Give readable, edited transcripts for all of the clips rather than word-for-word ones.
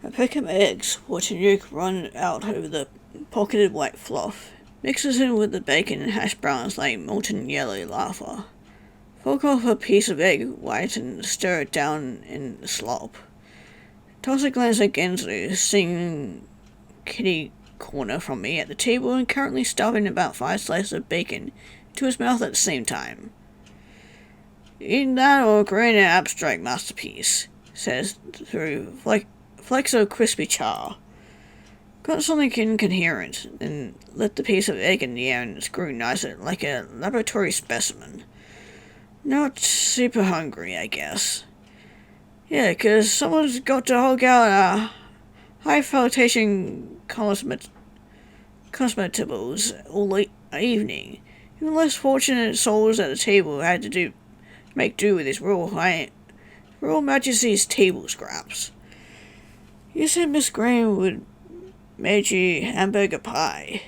I pick up eggs, watching Luke run out over the pocketed white fluff. Mixes in with the bacon and hash browns like molten yellow lava. Fork off a piece of egg white and stir it down in the slop. Toss a glance at Genzo, sitting kitty corner from me at the table and currently stuffing about 5 slices of bacon into his mouth at the same time. Eat that or create an abstract masterpiece, says through flecks of crispy char. Got something incoherent, then lit the piece of egg in the air and scrutinized it like a laboratory specimen. Not super hungry, I guess. Yeah, 'cause someone's got to hog out a high flotation cosmetibles all late evening. Even less fortunate souls at the table had to make do with his Royal Majesty's table scraps. You said Miss Graham would made you hamburger pie.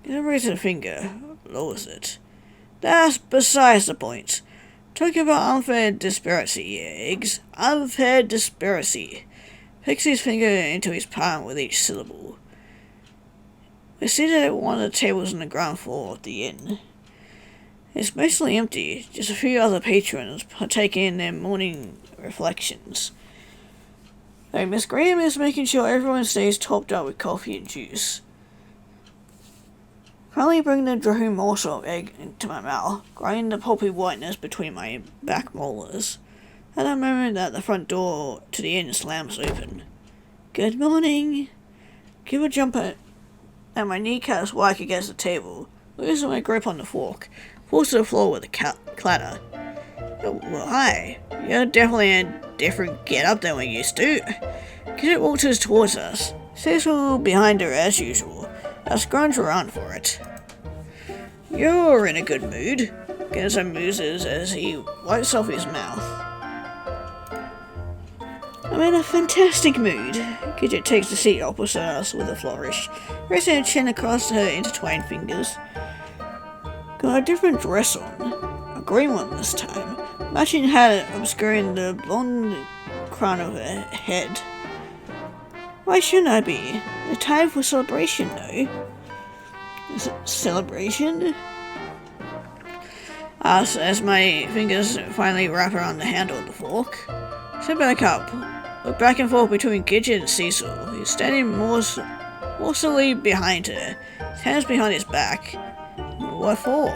Gonna raise a finger, lowers it. That's besides the point. Talking about unfair disparity, Eggs. Unfair disparity. Picks his finger into his palm with each syllable. We're seated at one of the tables on the ground floor of the inn. It's mostly empty, just a few other patrons partaking in their morning reflections. Though Miss Graham is making sure everyone stays topped up with coffee and juice. Finally bring the dry morsel of egg into my mouth, grinding the pulpy whiteness between my back molars. At that moment that the front door to the inn slams open. Good morning. Give a jump at my kneecaps whack against the table, losing my grip on the fork, falls to the floor with a clatter. Oh, well, hi. You're definitely a different get-up than we used to. Kid walks towards us. Cecil behind her as usual. I scrunch around for it. You're in a good mood. Genzo muses as he wipes off his mouth. I'm in a fantastic mood. Gidget takes the seat opposite us with a flourish, raising her chin across her intertwined fingers. Got a different dress on. A green one this time. Matching hat obscuring the blonde crown of her head. Why shouldn't I be? The time for celebration, though. Is it celebration? As my fingers finally wrap around the handle of the fork. Sit back up. Look back and forth between Gidget and Cecil, who's standing morsely behind her, his hands behind his back. What for?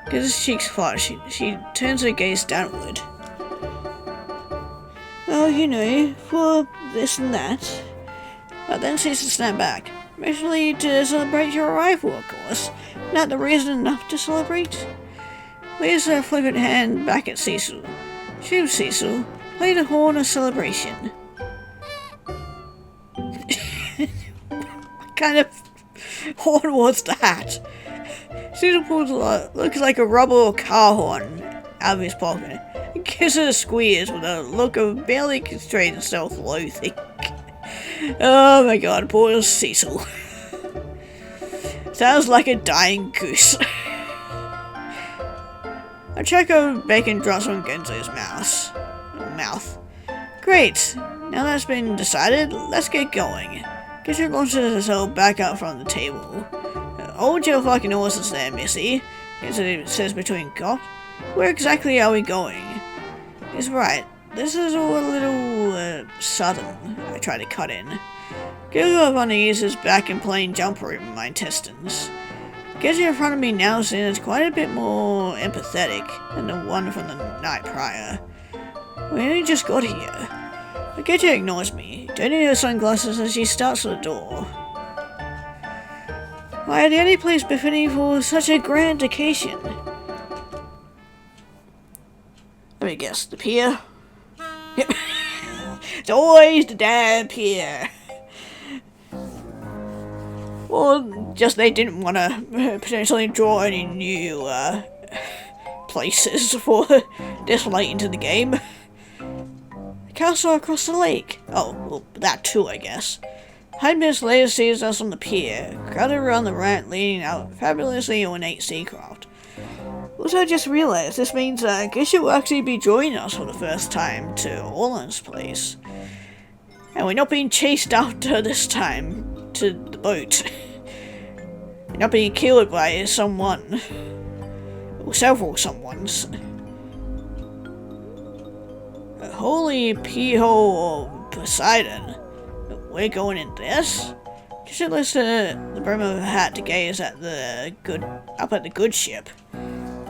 Gidget's cheeks flush. She turns her gaze downward. Well, you know, for this and that. But then Cecil snapped back. Mostly to celebrate your arrival, of course. Not the reason enough to celebrate. Waves her flippant hand back at Cecil. Shoot, Cecil. Play the horn of celebration. What kind of horn was that? Cecil pulls what looks like a rubber or car horn out of his pocket and gives it a squeeze with a look of barely constrained self-loathing. Oh my god, poor Cecil. Sounds like a dying goose. A check of bacon drops on Genzo's mouth. Great. Now that's been decided, let's get going. Gidget launches herself back out from the table. Hold your fucking horses there, missy, Genzo says between coughs. Where exactly are we going? He's right. This is all a little, sudden, I try to cut in. Giggle of unease is back in plain jump rope in my intestines. Gidget in front of me now seems quite a bit more empathetic than the one from the night prior. We only just got here. But Gidget ignores me, donning her sunglasses as she starts for the door. Why, the only place befitting for such a grand occasion. Let me guess, the pier? Yep. It's always the damn pier. Well, just they didn't want to potentially draw any new places for this late into the game. The castle across the lake. Oh, well, that too, I guess. 5 minutes later sees us on the pier, crowded around the ramp leading out fabulously ornate seacraft. Also, I just realized this means Gidget will actually be joining us for the first time to Orland's place. And we're not being chased after this time to the boat. We're not being killed by someone. Or several someones. Holy pee-hole of Poseidon. We're going in this? She lifts the brim of her hat to gaze at up at the good ship.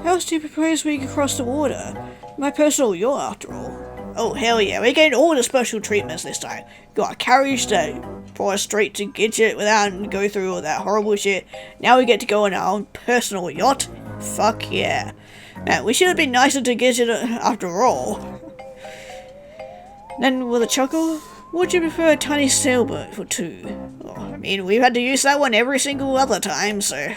How else do you propose we cross the water? My personal yacht, after all. Oh, hell yeah, we're getting all the special treatments this time. Got a carriage that brought us straight to Gidget without go through all that horrible shit. Now we get to go on our own personal yacht? Fuck yeah. Man, we should have been nicer to Gidget after all. Then, with a chuckle, would you prefer a tiny sailboat for two? Oh, I mean, we've had to use that one every single other time, so...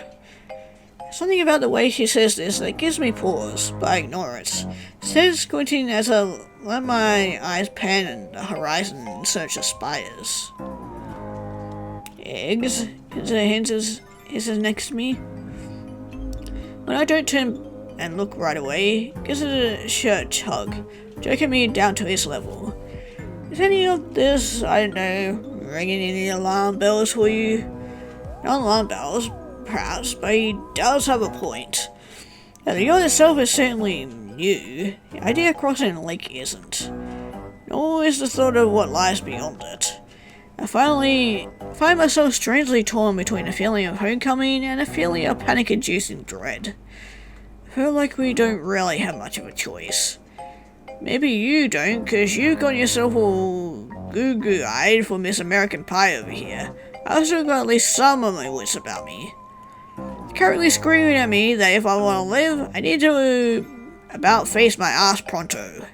Something about the way she says this that gives me pause, but I ignore it. Instead, squinting as I let my eyes pan in the horizon in search of spiders. Eggs? Hisses next to me. When I don't turn and look right away, gives it a shirt tug, jerking me down to his level. Is any of this, I don't know, ringing any alarm bells for you? Not alarm bells, perhaps, but he does have a point. Now, the yacht itself is certainly new. The idea of crossing a lake isn't. Nor is the thought of what lies beyond it. I finally find myself strangely torn between a feeling of homecoming and a feeling of panic-inducing dread. I feel like we don't really have much of a choice. Maybe you don't, cause you got yourself all goo-goo-eyed for Miss American Pie over here. I've still got at least some of my wits about me. Currently screaming at me that if I want to live, I need to about face my ass pronto.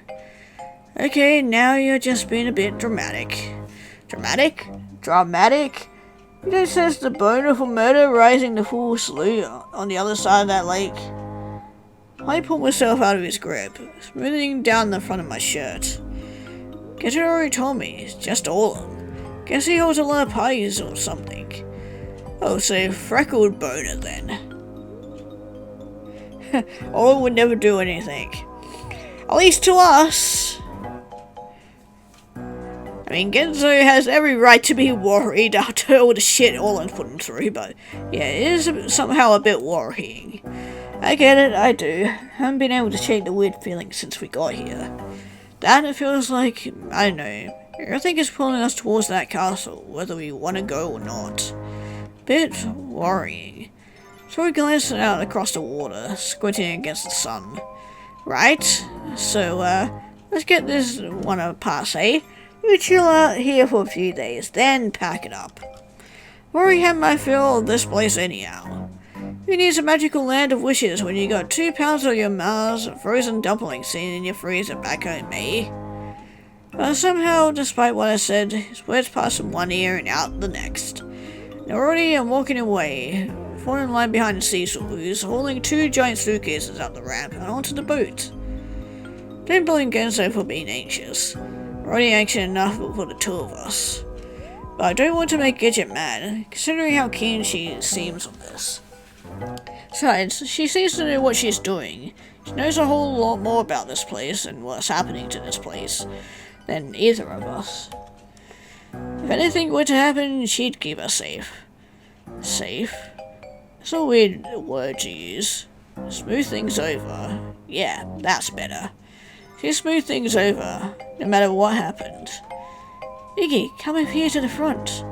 Okay, now you're just being a bit dramatic. Dramatic? Dramatic? You don't sense the boner for murder rising the full slew on the other side of that lake? I pulled myself out of his grip, smoothing down the front of my shirt. Guess he already told me, it's just Orlin. Guess he holds a lot of parties or something. Oh, so freckled boner then. Orlin would never do anything. At least to us. I mean, Genzo has every right to be worried after all the shit Orlin's put him through, but yeah, it is somehow a bit worrying. I get it, I do. Haven't been able to shake the weird feelings since we got here. That it feels like, I don't know, everything is pulling us towards that castle, whether we want to go or not. Bit worrying. So we glanced out across the water, squinting against the sun. Right, so let's get this one past, eh? We chill out here for a few days, then pack it up. Worry had my fill of this place anyhow. Who needs a magical land of wishes when you got 2 pounds of your Mars frozen dumplings sitting in your freezer back home, eh? But somehow, despite what I said, his words passed from one ear and out the next. And already I'm walking away, falling in line behind Cecil, who's holding 2 giant suitcases up the ramp and onto the boat. Don't blame Genzo for being anxious. Already anxious enough for the 2 of us. But I don't want to make Gidget mad, considering how keen she seems on this. Besides, she seems to know what she's doing. She knows a whole lot more about this place and what's happening to this place than either of us. If anything were to happen, she'd keep us safe. Safe? It's a weird word to use. Smooth things over. Yeah, that's better. She'd smooth things over, no matter what happened. Iggy, come up here to the front.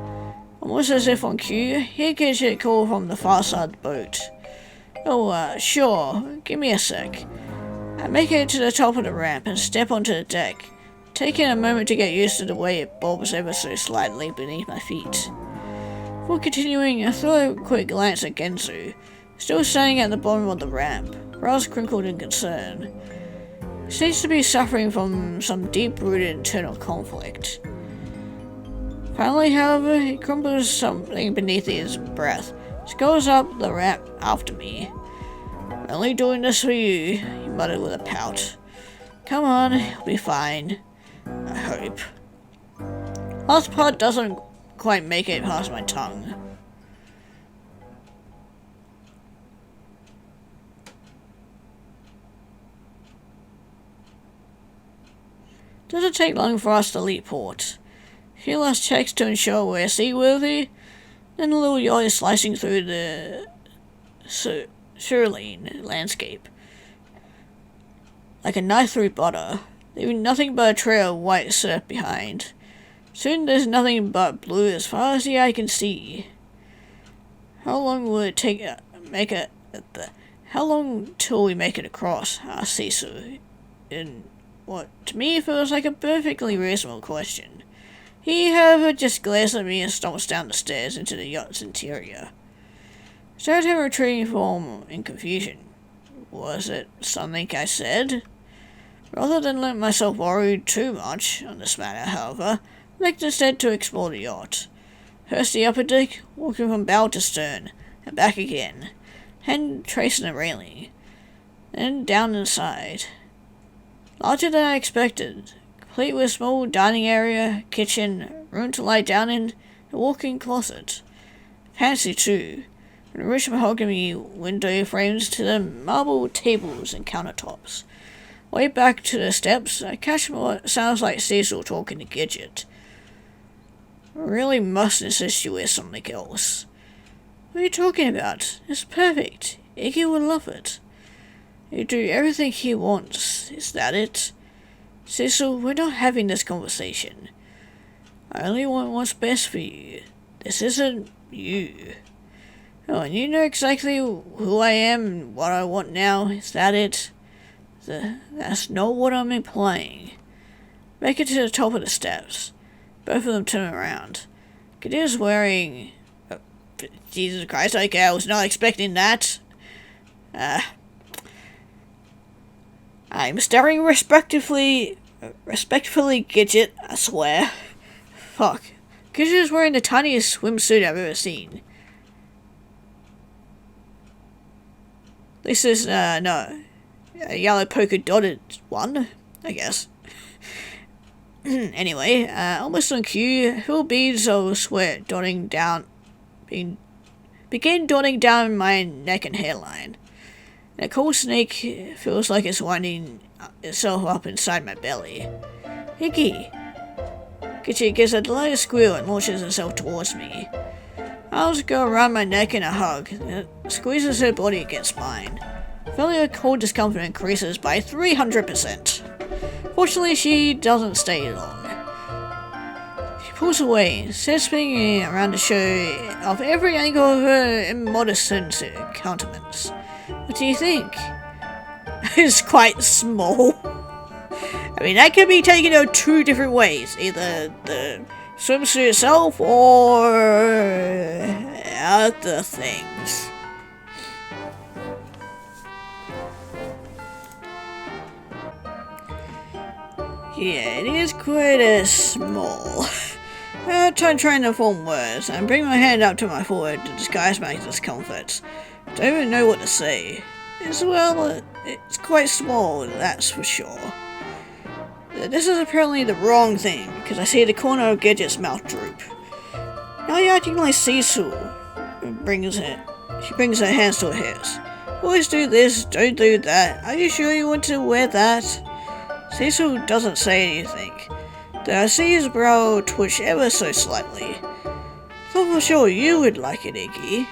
Almost as if on cue, here gets a call from the far side of the boat. Oh, sure, give me a sec. I make it to the top of the ramp and step onto the deck, taking a moment to get used to the way it bobs ever so slightly beneath my feet. Before continuing, I throw a quick glance at Genzo, still standing at the bottom of the ramp, brows crinkled in concern. He seems to be suffering from some deep-rooted internal conflict. Finally, however, he crumbles something beneath his breath, goes up the ramp after me. I'm only doing this for you, he muttered with a pout. Come on, you'll be fine. I hope. Last part doesn't quite make it past my tongue. Doesn't take long for us to leave port. few last checks to ensure we're seaworthy, then a little yacht is slicing through the Shirlene landscape like a knife through butter, leaving nothing but a trail of white surf behind. Soon there's nothing but blue as far as the eye can see. How long will it take How long till we make it across? Asked Cecil, in what to me feels like a perfectly reasonable question. He, however, just glares at me and stomps down the stairs into the yacht's interior. I started him retreating form in confusion. Was it something I said? Rather than let myself worry too much on this matter, however, I looked instead to explore the yacht. First the upper deck, walking from bow to stern, and back again, hand tracing the railing, then down inside. Larger than I expected, complete with small dining area, kitchen, room to lie down in, and walk-in closet. Fancy too, from the rich mahogany window frames to the marble tables and countertops. Way back to the steps, I catch what sounds like Cecil talking to Gidget. I really must insist you wear something else. What are you talking about? It's perfect. Iggy will love it. You do everything he wants. Is that it? Cecil, we're not having this conversation. I only want what's best for you. This isn't you. Oh, and you know exactly who I am and what I want now. Is that it? That's not what I'm implying. Make it to the top of the steps. Both of them turn around. Kadir's wearing... Oh, Jesus Christ, okay, I was not expecting that. I'm staring respectfully Gidget, I swear. Fuck. Gidget is wearing the tiniest swimsuit I've ever seen. This is, no. A yellow polka dotted one, I guess. Anyway, almost on cue, little beads of sweat began dotting down my neck and hairline. And a cold snake feels like it's winding itself up inside my belly. Iggy! Gidget gives a delighted squeal and launches herself towards me. Arms go around my neck in a hug, and squeezes her body against mine. Feeling her cold discomfort increases by 300%. Fortunately, she doesn't stay long. She pulls away, says spinning around to show off every angle of her immodest countenance. What do you think? It's quite small. I mean, that could be taken two different ways. Either the swimsuit itself or other things. Yeah, it is quite small. I trying to form words and bring my hand up to my forehead to disguise my discomfort. Don't even know what to say. It's quite small, that's for sure. This is apparently the wrong thing, because I see the corner of Gidget's mouth droop. Now you're acting like Cecil. She brings her hands to her hips. Always do this, don't do that. Are you sure you want to wear that? Cecil doesn't say anything, though I see his brow twitch ever so slightly. Thought for sure you would like it, Iggy.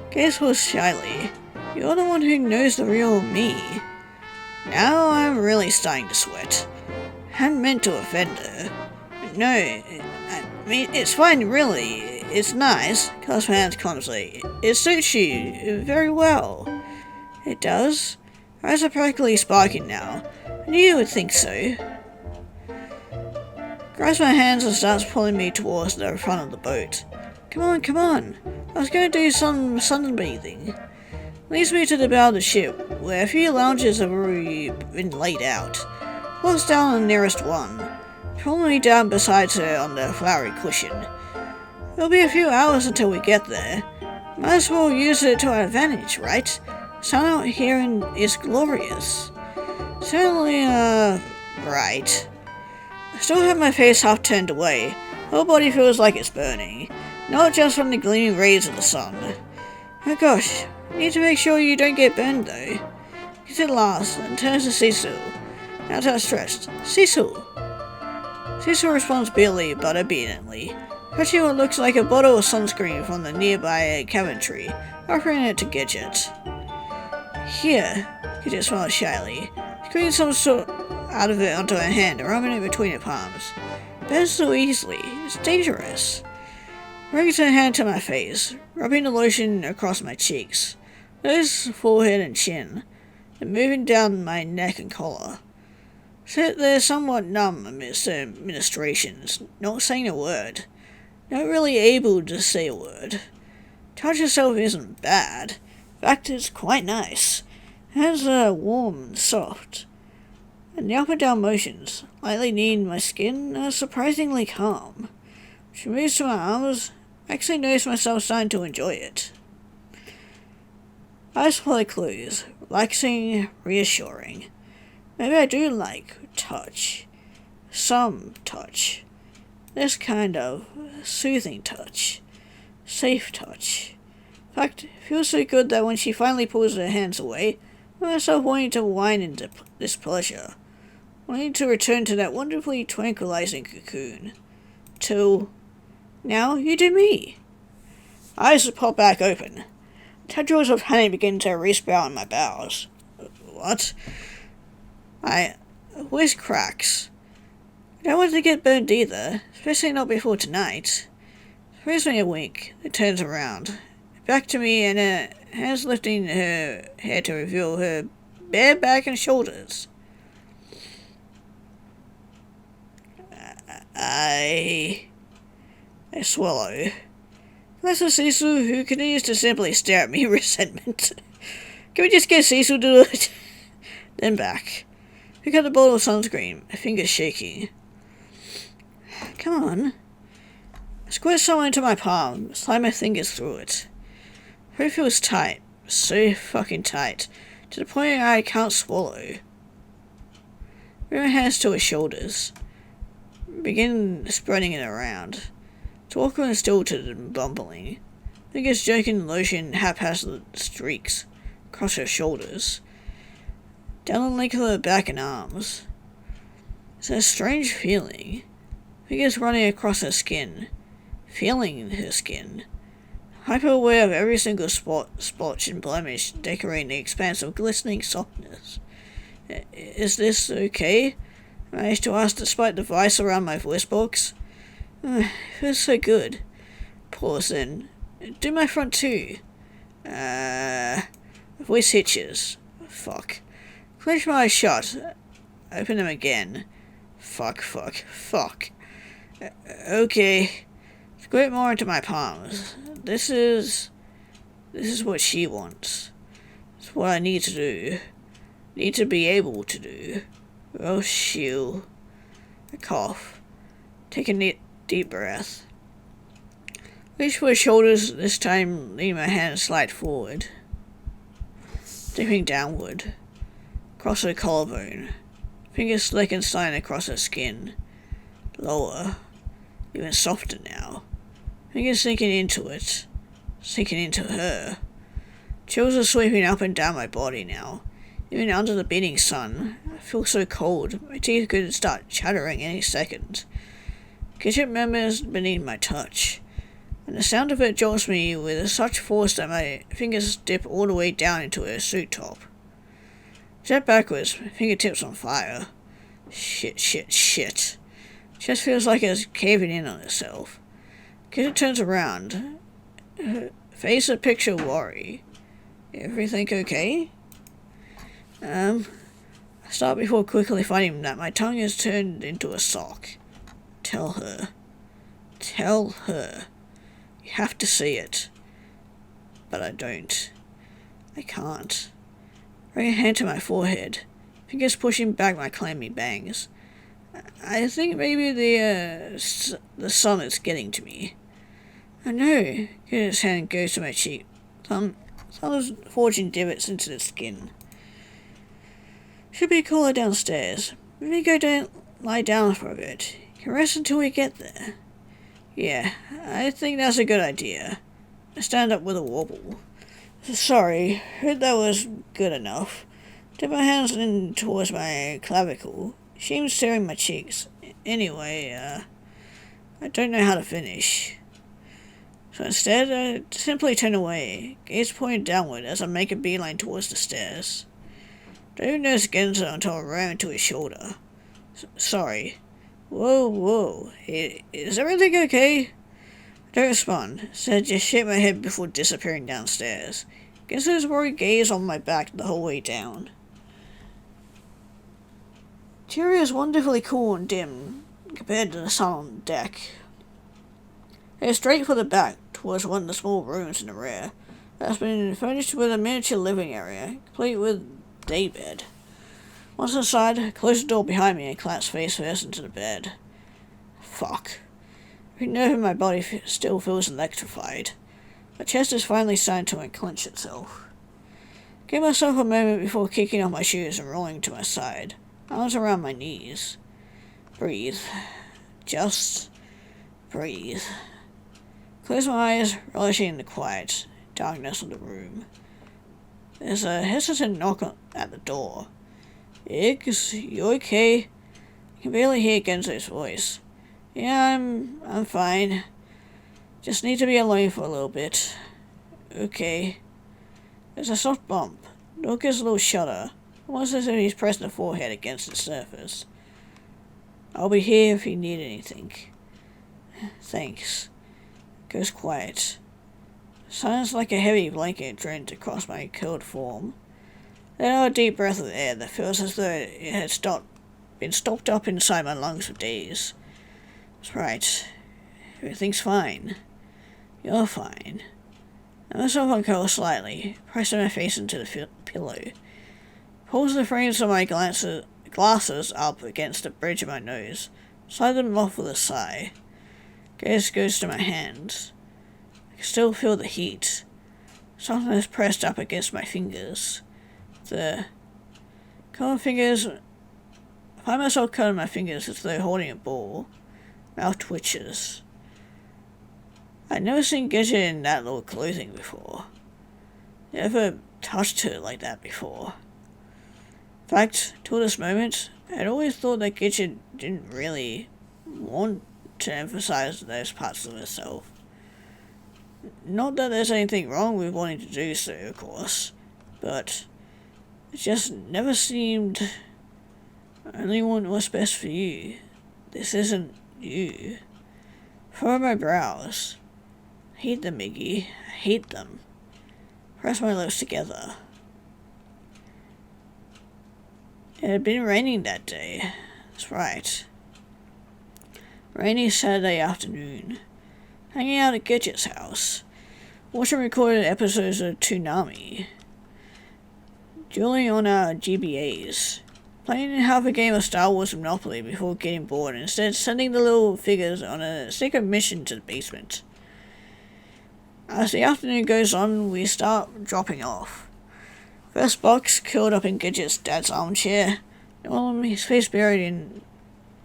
Gaze was shyly. You're the one who knows the real me. Now I'm really starting to sweat. Hadn't meant to offend her. No, I mean, it's fine really. It's nice. Clasp my hands clumsily. It suits you very well. It does. Her eyes are practically sparking now. I knew you would think so. Grabs my hands and starts pulling me towards the front of the boat. Come on, come on. I was going to do some sunbathing. Leads me to the bow of the ship, where a few lounges have already been laid out. Walks down the nearest one, pulling me down beside her on the flowery cushion. It'll be a few hours until we get there. Might as well use it to our advantage, right? Sun out here is glorious. Certainly, right. I still have my face half turned away. Whole body feels like it's burning, not just from the gleaming rays of the sun. Oh gosh, need to make sure you don't get burned though. Gets it last and turns to Cecil. Not outstretched. Cecil! Cecil responds barely but obediently, touching what looks like a bottle of sunscreen from the nearby cabinetry, offering it to Gidget. Here, Gidget smiles shyly, squeezing some sort out of it onto her hand and rubbing it between her palms. Bends so easily, it's dangerous. Brings her hand to my face, rubbing the lotion across my cheeks, nose, forehead and chin, and moving down my neck and collar. Sit there somewhat numb amidst her ministrations, not saying a word, not really able to say a word. Touch itself isn't bad, in fact it's quite nice. Hands are warm and soft, and the up and down motions, lightly kneading my skin, are surprisingly calm. She moves to my arms. I actually notice myself starting to enjoy it. Eyes fully closed, relaxing, reassuring. Maybe I do like touch. Some touch. This kind of soothing touch. Safe touch. In fact, it feels so good that when she finally pulls her hands away, I find myself wanting to whine into this pleasure. Wanting to return to that wonderfully tranquilizing cocoon. Till... now you do me. Eyes pop back open. Tendrils of honey begin to resprout in my bowels. What? My voice cracks. I don't want to get burned either, especially not before tonight. She throws me a wink, then turns around. Back to me and her hands lifting her hair to reveal her bare back and shoulders. I swallow. Lesser Cecil, who continues to simply stare at me in resentment. Can we just get Cecil to do it? Then back. Pick up the bottle of sunscreen, my fingers shaking. Come on. I squirt some into my palm, slide my fingers through it. It feels tight, so fucking tight, to the point I can't swallow. Bring my hands to her shoulders. Begin spreading it around. It's awkward and stilted and bumbling. Fingers jerking lotion haphazard streaks across her shoulders. Down the length of her back and arms. It's a strange feeling. Fingers running across her skin. Feeling her skin. Hyper aware of every single spot, splotch and blemish decorating the expanse of glistening softness. Is this okay? I managed to ask despite the vice around my voice box. It feels so good. Pause then. Do my front too. Voice hitches. Fuck. Clench my eyes shut. Open them again. Fuck. Okay. Squirt more into my palms. This is what she wants. It's what I need to do. Need to be able to do. Oh, she'll... I cough. Take a deep breath. Reach for her shoulders, this time leaning my hand slide forward. Dipping downward. Across her collarbone. Fingers slick and sliding across her skin. Lower. Even softer now. Fingers sinking into it. Sinking into her. Chills are sweeping up and down my body now. Even under the beating sun. I feel so cold. My teeth could start chattering any second. Kitchen murmurs beneath my touch. And the sound of it jolts me with such force that my fingers dip all the way down into her suit top. Jet backwards, my fingertips on fire. Shit. Chest feels like it's caving in on itself. Kitchen turns around. Her face a picture of worry. Everything okay? I start before quickly finding that my tongue is turned into a sock. Tell her. You have to see it. But I don't. I can't. Bring a hand to my forehead. Fingers pushing back my clammy bangs. I think maybe the sun is getting to me. I know. His hand goes to my cheek. Thumb is forging divots into the skin. Should be cooler downstairs. Maybe go down, lie down for a bit. You can rest until we get there. Yeah, I think that's a good idea. I stand up with a wobble. Sorry, heard that was good enough. Dip my hands in towards my clavicle. Shame staring my cheeks. Anyway, I don't know how to finish. So instead, I simply turn away, gaze pointed downward as I make a beeline towards the stairs. Don't even notice Genzo until I ram into his shoulder. Sorry. Whoa. Is everything okay? I don't respond, so I just shake my head before disappearing downstairs. Genzo's worried gaze on my back the whole way down. The interior is wonderfully cool and dim compared to the sun on deck. I head straight for the back, towards one of the small rooms in the rear, that has been furnished with a miniature living area, complete with daybed. Once inside, I close the door behind me and collapse face first into the bed. Fuck. Every nerve in my body still feels electrified. My chest is finally starting to unclench itself. Give myself a moment before kicking off my shoes and rolling to my side, arms around my knees. Breathe. Just breathe. Close my eyes, relishing in the quiet, darkness of the room. There's a hesitant knock at the door. Iggs, you okay? I can barely hear Genzo's voice. Yeah, I'm fine. Just need to be alone for a little bit. Okay. There's a soft bump. Door gives a little shudder, almost as if he's pressing the forehead against the surface. I'll be here if you need anything. Thanks. Goes quiet. Silence like a heavy blanket drained across my curled form. Then a deep breath of air that feels as though it had been stopped up inside my lungs for days. That's right. Everything's fine. You're fine. I myself uncurl slightly, pressing my face into the pillow. Pulls the frames of my glasses up against the bridge of my nose, slide them off with a sigh. Gaze goes to my hands. I can still feel the heat. Something is pressed up against my fingers. The cold fingers. I find myself cutting my fingers as though holding a ball. Mouth twitches. I'd never seen Gidget in that little clothing before. Never touched her like that before. In fact, till this moment, I'd always thought that Gidget didn't really want to emphasize those parts of herself. Not that there's anything wrong with wanting to do so, of course, but it just never seemed I only want what's best for you. This isn't you. Furrow my brows. I hate them, Iggy. I hate them. Press my lips together. It had been raining that day. That's right. Rainy Saturday afternoon. Hanging out at Gidget's house. Watching recorded episodes of Toonami. Dueling on our GBAs. Playing half a game of Star Wars Monopoly before getting bored and instead sending the little figures on a secret mission to the basement. As the afternoon goes on, we start dropping off. First box curled up in Gidget's dad's armchair, his face buried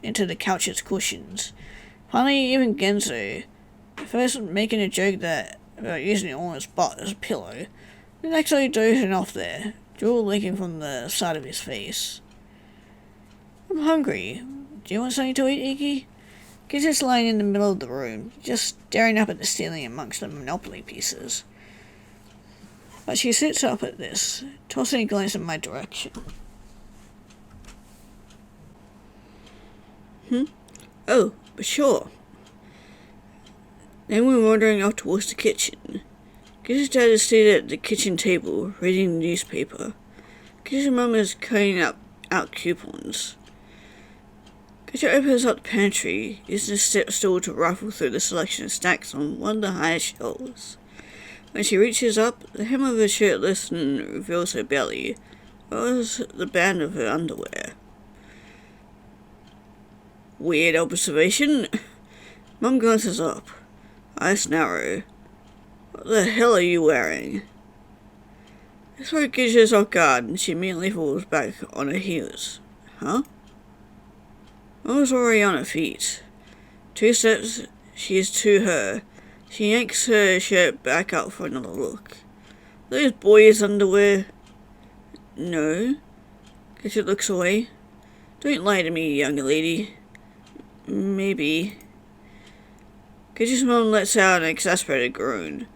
into the couch's cushions. Finally, even Genzo, first making a joke about using it on his butt as a pillow, then actually dozing off there, drool leaking from the side of his face. I'm hungry. Do you want something to eat, Iggy? Gidget's lying in the middle of the room, just staring up at the ceiling amongst the Monopoly pieces. But she sits up at this, tossing a glance in my direction. Oh, but sure. Then we're wandering off towards the kitchen. Gidget's dad is seated at the kitchen table, reading the newspaper. Gidget's mum is cutting out coupons. Gidget opens up the pantry, using a step stool to rifle through the selection of stacks on one of the highest shelves. When she reaches up, the hem of her shirt lifts and reveals her belly, as well as the band of her underwear. Weird observation. Mum glances up, eyes narrow. What the hell are you wearing? This way Gidget is off guard and she immediately falls back on her heels. Huh? Mum was already on her feet. 2 steps, she is to her. She yanks her shirt back up for another look. Those boys' underwear? No. Gidget looks away. Don't lie to me, young lady. Maybe. Gidget's mom lets out an exasperated groan.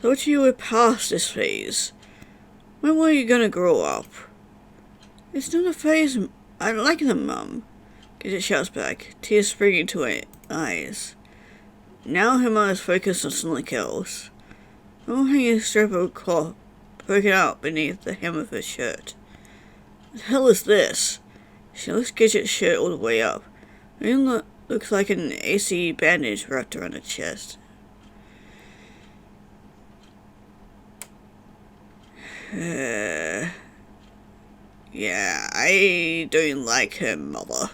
Thought you were past this phase. When were you gonna grow up? It's not a phase. I like them, Mum. Gidget shouts back, tears springing to her eyes. Now her mind is focused on something else. Mum hanging a strip of cloth poking out beneath the hem of her shirt. What the hell is this? She lifts Gidget's shirt all the way up. It looks like an AC bandage wrapped around her chest. Yeah, I don't like her mother.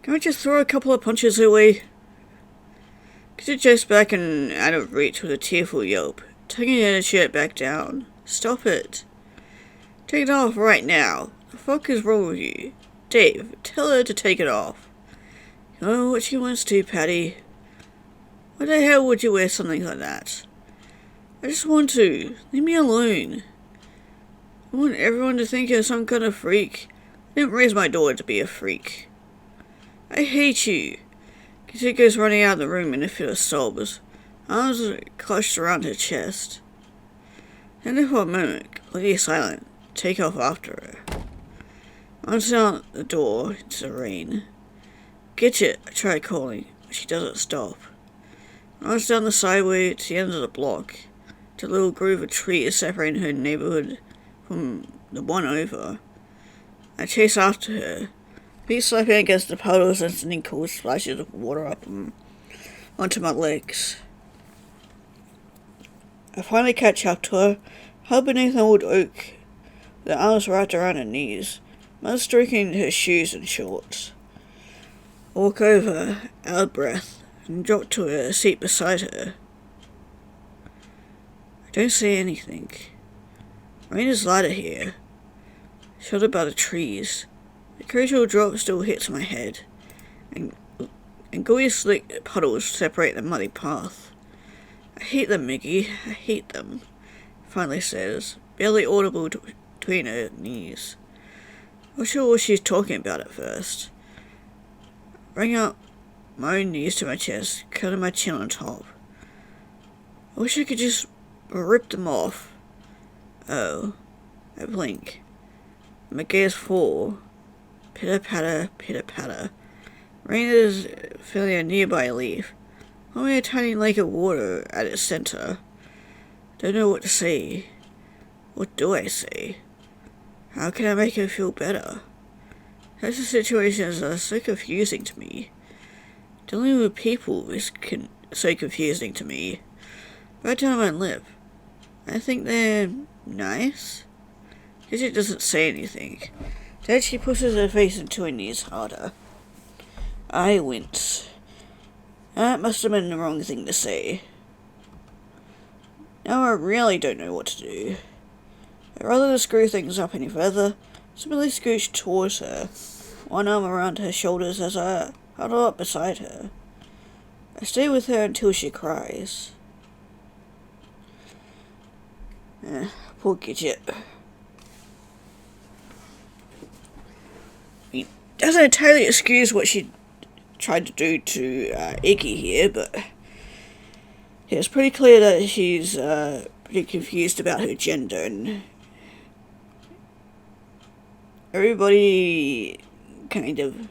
Can I just throw a couple of punches her way? Gidget jumps back and out of reach with a tearful yelp, tugging her shirt back down. Stop it. Take it off right now. The fuck is wrong with you? Dave, tell her to take it off. You know what she wants to, Patty. Why the hell would you wear something like that? I just want to. Leave me alone. I want everyone to think you're some kind of freak. I didn't raise my daughter to be a freak. I hate you. Gidget goes running out of the room in a fit of sobs, arms clutched around her chest. Then for a moment, completely silent, take off after her. Runs out the door into the rain. Gidget, I try calling, but she doesn't stop. Runs down the sideway to the end of the block, to the little groove of trees separating her neighborhood from the one over. I chase after her, feet slapping against the puddles and sending cold splashes of water up onto my legs. I finally catch up to her, held beneath an old oak, with her arms wrapped around her knees, mud stroking her shoes and shorts. I walk over, out of breath, and drop to a seat beside her. I don't say anything. Rain is lighter here, sheltered by the trees. The occasional drop still hits my head, and gooey slick puddles separate the muddy path. I hate them, Iggy. I hate them, finally says, barely audible between her knees. Not sure what she's talking about at first. I bring up my own knees to my chest, curling my chin on top. I wish I could just rip them off. Oh, I blink. My gaze fall. Pitter-patter, pitter-patter. Rain is filling a nearby leaf, only a tiny lake of water at its center. Don't know what to say. What do I say? How can I make her feel better? Such situations are so confusing to me. Dealing with people is so confusing to me. Right down my lip. I think they're nice. Gidget doesn't say anything. Then she pushes her face into her knees harder. I wince. That must have been the wrong thing to say. Now I really don't know what to do. But rather than screw things up any further, simply scooch towards her, one arm around her shoulders as I huddle up beside her. I stay with her until she cries. Poor Gidget. Doesn't entirely excuse what she tried to do to Iggy here, but it's pretty clear that she's pretty confused about her gender, and everybody kind of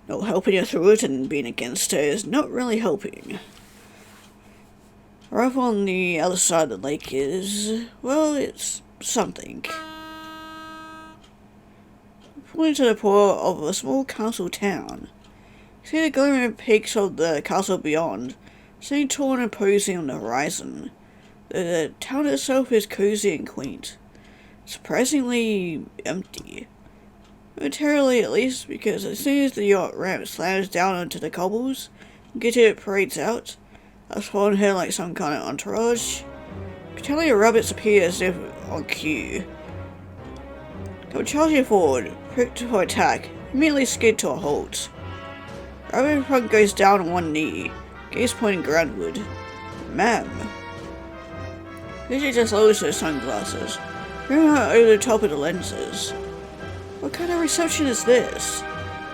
not helping her through it and being against her is not really helping. Right on the other side of the lake is, well, it's something. Pulling to the port of a small castle town. See the glimmering peaks of the castle beyond, sitting tall and imposing on the horizon. The town itself is cozy and quaint. Surprisingly empty. Momentarily at least, because as soon as the yacht ramp slams down onto the cobbles, Gidget parades out, that's following her like some kind of entourage. Battalion of rabbits appear as if on cue. Come charging forward, pricked for attack, immediately skid to a halt. Rabbit Punk goes down on one knee, gaze pointing groundward. Ma'am. Gidget just lowers her sunglasses, bringing her over the top of the lenses. What kind of reception is this?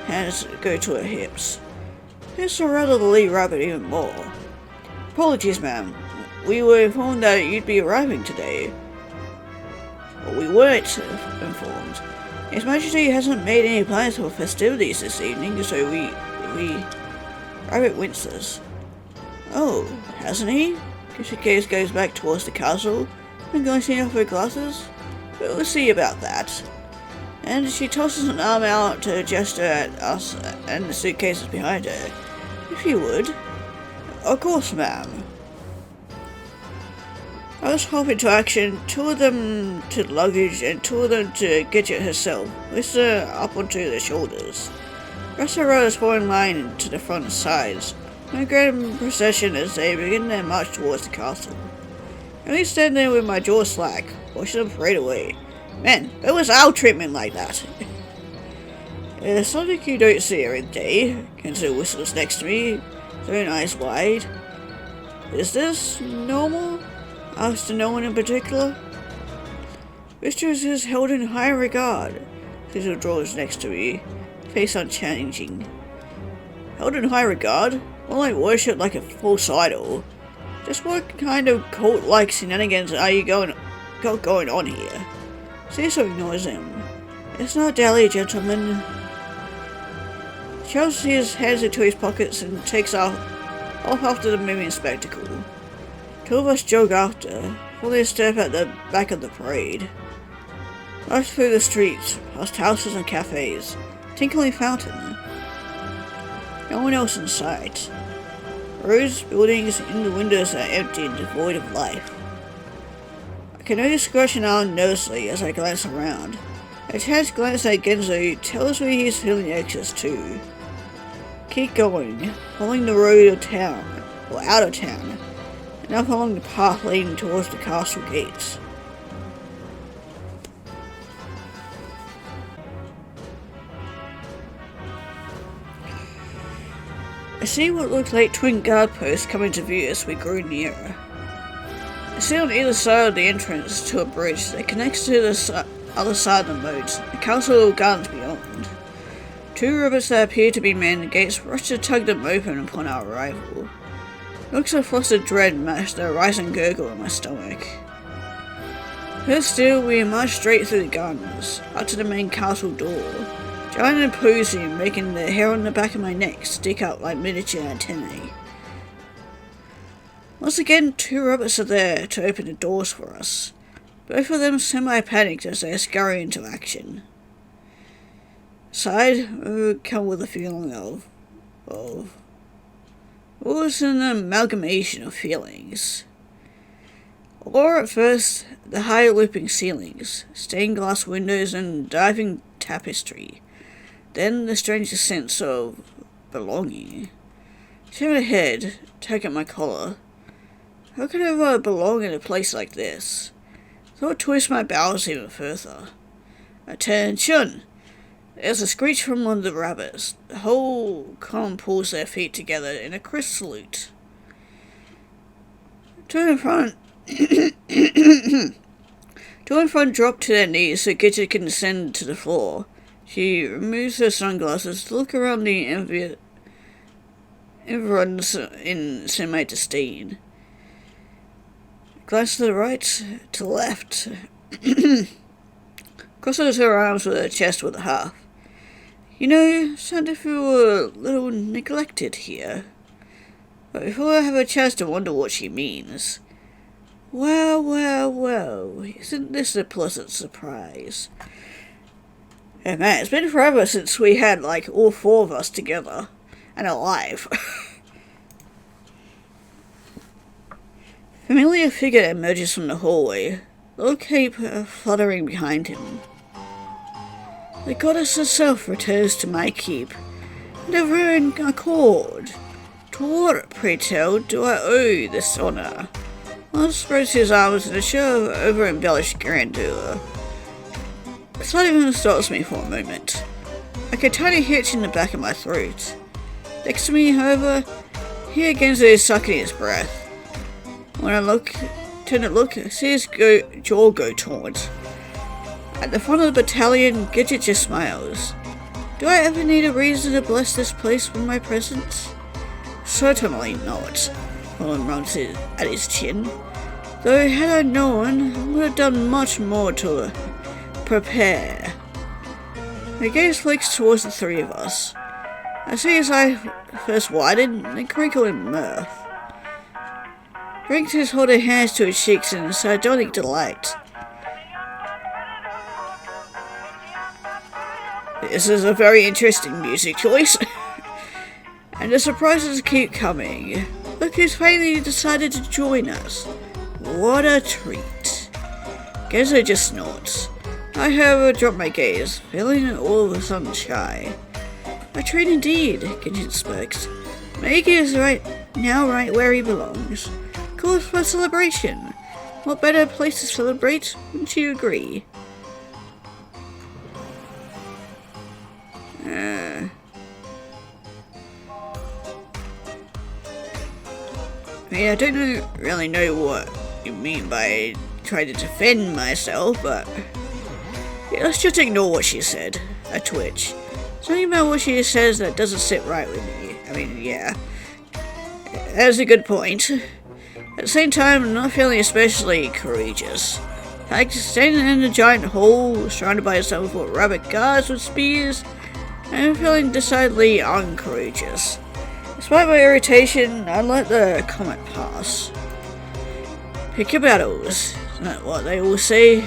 hands go to her hips. This will rattle the lead rabbit even more. Apologies, ma'am. We were informed that you'd be arriving today. Well, we weren't informed. His Majesty hasn't made any plans for festivities this evening, so we... Rabbit winces. Oh, hasn't he? She goes back towards the castle and glancing off her glasses. But we'll see about that. And she tosses an arm out to gesture at us and the suitcases behind her. If you would. Of course, ma'am. I was hop into action, two of them to the luggage and two of them to Gidget herself, with her up onto their shoulders. The rest of the rows fall in line to the front and sides, in a grand procession as they begin their march towards the castle. I only stand there with my jaw slack, watching them parade away. Man, that was our treatment like that. It's something you don't see every day. Kenzo whistles next to me, his own eyes wide. Is this normal? Asked no one in particular. Mistress is held in high regard. Kenzo draws next to me, face unchanging. Held in high regard? More like worship like a false idol. Just what kind of cult-like shenanigans are you got going on here? Cecil ignores him. It's not dally, gentlemen. Shoves his hands into his pockets and takes off after the moving spectacle. Two of us jog after, fully a step at the back of the parade. Rush through the streets, past houses and cafes, tinkling fountain. No one else in sight. Roads, buildings, and the windows are empty and devoid of life. I can only scratch an arm nervously as I glance around. A chance glance at Genzo tells me he's feeling anxious too. Keep going, following the road of town, or out of town, and up along the path leading towards the castle gates. I see what look like twin guard posts coming to view as we grow nearer. I see on either side of the entrance to a bridge that connects to the other side of the moat, the castle gardens beyond. Two robots that appear to be men at the gates rush to tug them open upon our arrival. Looks of frosted dread match the rising gurgle in my stomach. First still, we march straight through the gardens, up to the main castle door. Giant and imposing, making the hair on the back of my neck stick up like miniature antennae. Once again, two robots are there to open the doors for us. Both of them semi-panicked as they scurry into action. Inside, we come with a feeling of... It was an amalgamation of feelings. Or at first, the high looping ceilings, stained glass windows and diving tapestry. Then the strangest sense of belonging. Shave ahead, tug at my collar. How could I ever belong in a place like this? Thought twist my bowels even further. Attention! There's a screech from one of the rabbits. The whole column pulls their feet together in a crisp salute. Two in front drop to their knees so Gidget can descend to the floor. She removes her sunglasses to look around the environs in semi-disdain. Glance to the right, to the left. Crosses her arms with her chest with a half. You know, sound if we were a little neglected here. But before I have a chance to wonder what she means. Well, isn't this a pleasant surprise? Hey man, it's been forever since we had, like, all four of us together. And alive. Familiar figure emerges from the hallway, little cape fluttering behind him. The goddess herself returns to my keep, and of her own accord. To what, pray tell, do I owe this honour? One spreads his arms in a show of over-embellished grandeur. The sight of him stops me for a moment, like a tiny hitch in the back of my throat. Next to me, however, he again is sucking his breath. When I turn to look, I see his jaw go taut. At the front of the battalion, Gidget just smiles. Do I ever need a reason to bless this place with my presence? Certainly not. Olin rubs at his chin. Though had I known, I would have done much more to prepare. My gaze flicks towards the three of us. I see his eye first widen, then crinkle in mirth. Brings his holding hands to his cheeks in sardonic delight. This is a very interesting music choice. And the surprises keep coming. Look who's finally decided to join us. What a treat. Genzo just snorts. I, however, drop my gaze, feeling all of a sudden shy. A treat indeed, Genjin smirks. Iggy is right where he belongs. Cause for celebration. What better place to celebrate? Wouldn't you agree? I don't really know what you mean by trying to defend myself, but yeah, let's just ignore what she said. A twitch. Something about what she says that doesn't sit right with me. I mean, yeah. That's a good point. At the same time, I'm not feeling especially courageous. Like standing in a giant hole, surrounded by some of rabbit guards with spears, I'm feeling decidedly uncourageous. Despite my irritation, I let the comment pass. Pick your battles, isn't that what they all say?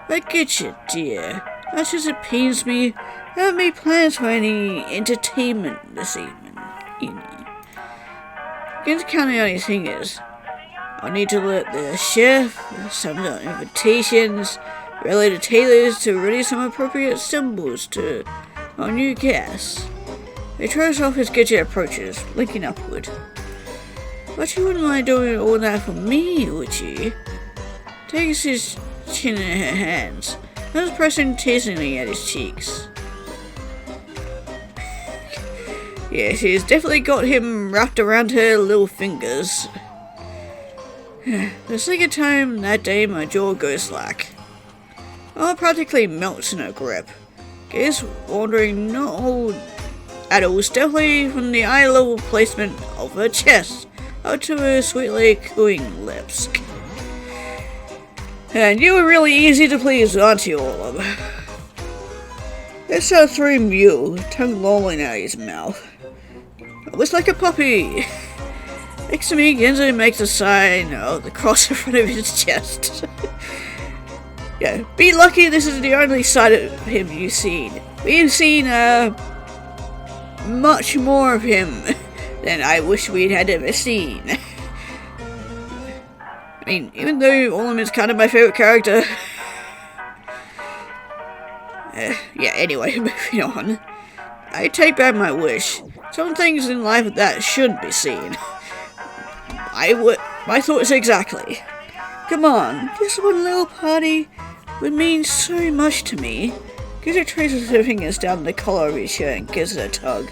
But get you, dear. Much as it pains me, I haven't made plans for any entertainment this evening. Against counting on his fingers. I'll need to let the chef send out invitations, relay the tailors to ready some appropriate symbols to our new guests. He throws off his gadget approaches, blinking upward. But you wouldn't mind doing all that for me, would you? Takes his chin in her hands, and is pressing teasingly at his cheeks. Yeah, she's definitely got him wrapped around her little fingers. The second time that day, my jaw goes slack. Oh, practically melts in her grip. Gaze wandering not all at all stealthily from the eye-level placement of her chest out to her sweetly cooing lips. And you were really easy to please, aren't you, Olin? It's a three mew, tongue lolling out his mouth. It was like a puppy. Next to me, Genzo makes a sign of the cross in front of his chest. Yeah, be lucky this is the only side of him you've seen. We've seen, much more of him than I wish we'd had ever seen. I mean, even though Olin is kind of my favorite character. Yeah, anyway, moving on. I take back my wish. Some things in life that shouldn't be seen. My thoughts exactly. Come on, this one little party would mean so much to me. Giza traces her fingers down the collar of his shirt and gives it a tug.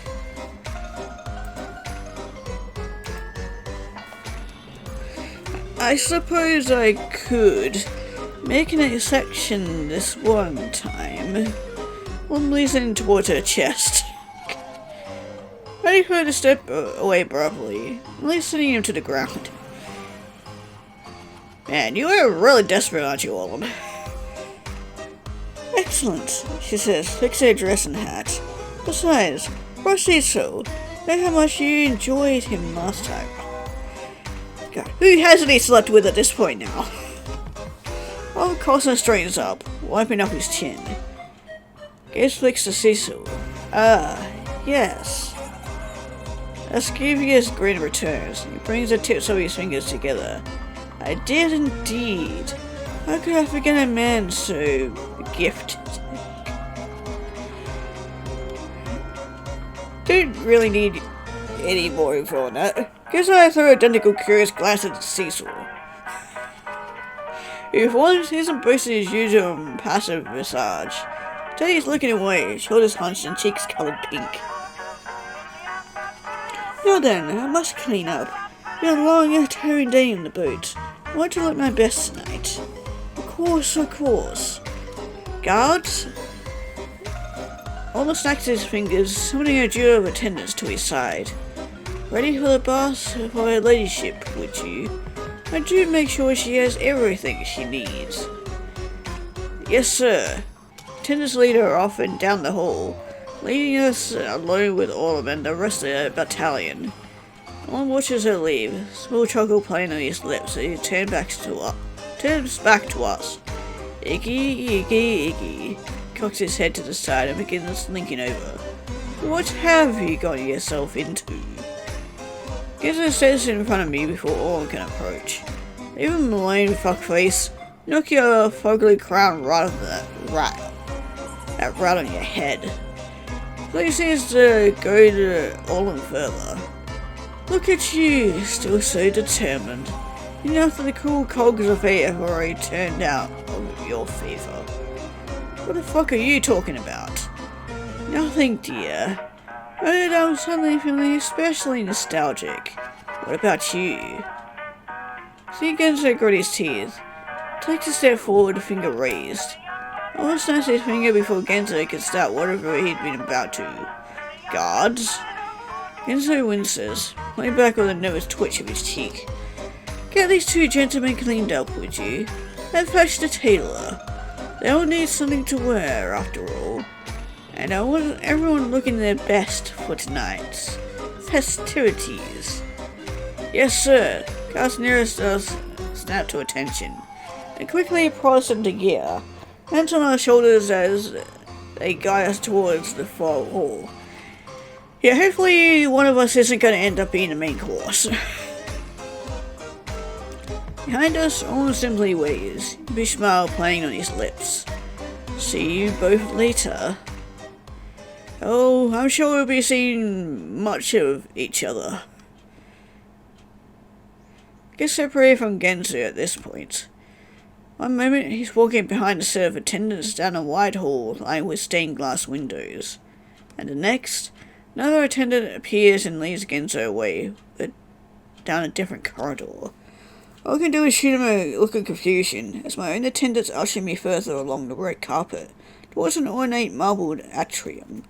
I suppose I could make an exception this one time. One leaning towards her chest. Ready for her to step away abruptly, listening him to the ground. Man, you are really desperate, aren't you, Olin? Excellent, she says, fixing her dress and hat. Besides, Ross said so. Know how much you enjoyed him last time. God, who hasn't he slept with at this point now? Oliver Carlson straightens up, wiping up his chin. Gaze flicks to Cecil. Yes. A scabious grin returns. He brings the tips of his fingers together. I did indeed. How could I forget a man so gifted? Don't really need any more info on that. Guess I throw a identical curious glance at Cecil. If one isn't boasting his usual passive visage, Teddy's looking away, shoulders hunched and cheeks colored pink. Now then, I must clean up. Been a long, tiring day in the boat. I want to look my best tonight. Of course. Guards? almost snapped his fingers, summoning a duo of attendants to his side. Ready for the bath for her ladyship, would you? I do make sure she has everything she needs. Yes, sir. Attendants lead her off and down the hall, leaving us alone with Autumn and the rest of the battalion. Autumn watches her leave, small chuckle playing on his lips as he turns back to us. Iggy, Iggy, Iggy, cocks his head to the side and begins linking over. What have you got yourself into? Genzo stands in front of me before Autumn can approach. Leave him alone, fuckface. Knock your fugly crown right off that right on your head. Please seems to go to Autumn further. Look at you, still so determined. Enough that the cruel cogs of fate have already turned out of your favour. What the fuck are you talking about? Nothing, dear. But I'm suddenly feeling especially nostalgic. What about you? See Genzo grit his teeth. Takes a step forward, finger raised. I almost snapped his finger before Genzo could start whatever he'd been about to. Guards? Genzo winces, playing back with a nervous twitch of his cheek. Get these two gentlemen cleaned up, would you? And fetch the tailor. They'll need something to wear, after all. And I want everyone looking their best for tonight's festivities. Yes, sir. Guards nearest us snap to attention, and quickly prod us into gear, hands on our shoulders as they guide us towards the far hall. Yeah, hopefully one of us isn't going to end up being the main course. Behind us, Owen simply waves, a big smile playing on his lips. See you both later. Oh, I'm sure we'll be seeing much of each other. Get separated from Genzo at this point. One moment, he's walking behind a set of attendants down a wide hall lined with stained glass windows. And the next, another attendant appears and leads Genzo away, down a different corridor. All I can do is shoot him a look of confusion, as my own attendants usher me further along the red carpet, towards an ornate marbled atrium.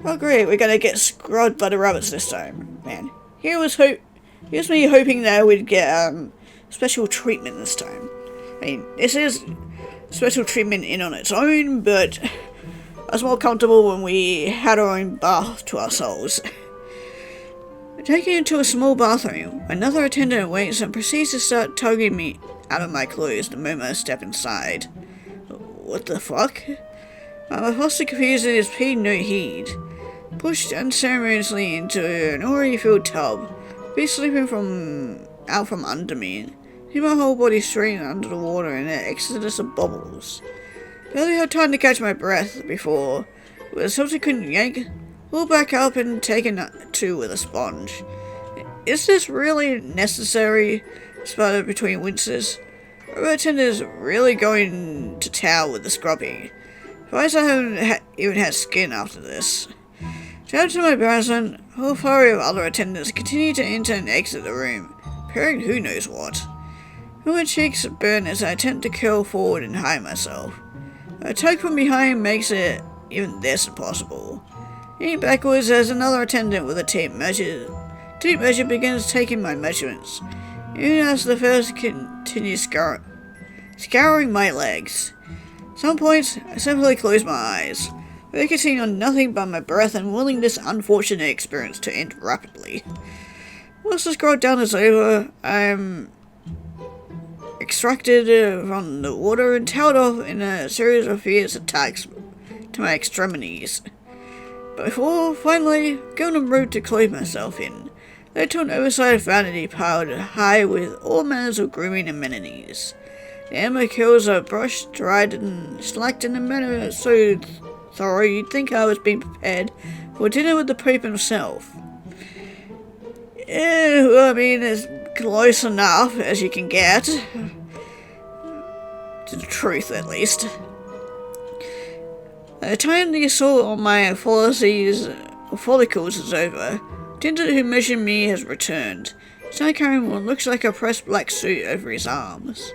Oh great, we're gonna get scrubbed by the rabbits this time, man. Here's me hoping that we'd get, special treatment this time. I mean, this is special treatment in on its own, but I was more comfortable when we had our own bath to ourselves. Taken into a small bathroom, another attendant waits and proceeds to start tugging me out of my clothes the moment I step inside. What the fuck? My foster confusion is paid no heed. Pushed unceremoniously into an already filled tub, be slipping out from under me, see my whole body straining under the water in an exodus of bubbles. Barely had time to catch my breath before, with a subsequent yank, pull back up and taken to with a sponge. Is this really necessary? Sputtered between winces. Robertson is really going to town with the scrubbing. Surprised I haven't even had skin after this. Down to my embarrassment, a whole flurry of other attendants continue to enter and exit the room, preparing who knows what. My cheeks burn as I attempt to curl forward and hide myself. A tug from behind makes it even this impossible. Leaning backwards as another attendant with a tape measure begins taking my measurements, even as the first continues scouring my legs. At some points, I simply close my eyes, focusing on nothing but my breath and willing this unfortunate experience to end rapidly. Once the scroll down is over, I'm extracted from the water and towed off in a series of fierce attacks to my extremities. Before, finally, going on road to clothe myself in, led to an oversized vanity piled high with all manners of grooming amenities. The amber curls are brushed, dried, and slacked in a manner so thorough you'd think I was being prepared for dinner with the Pope himself. Yeah, well, I mean, it's close enough as you can get. To the truth, at least. By the time the assault on my follicles is over, the attendant who measured me has returned. He's now carrying what looks like a pressed black suit over his arms.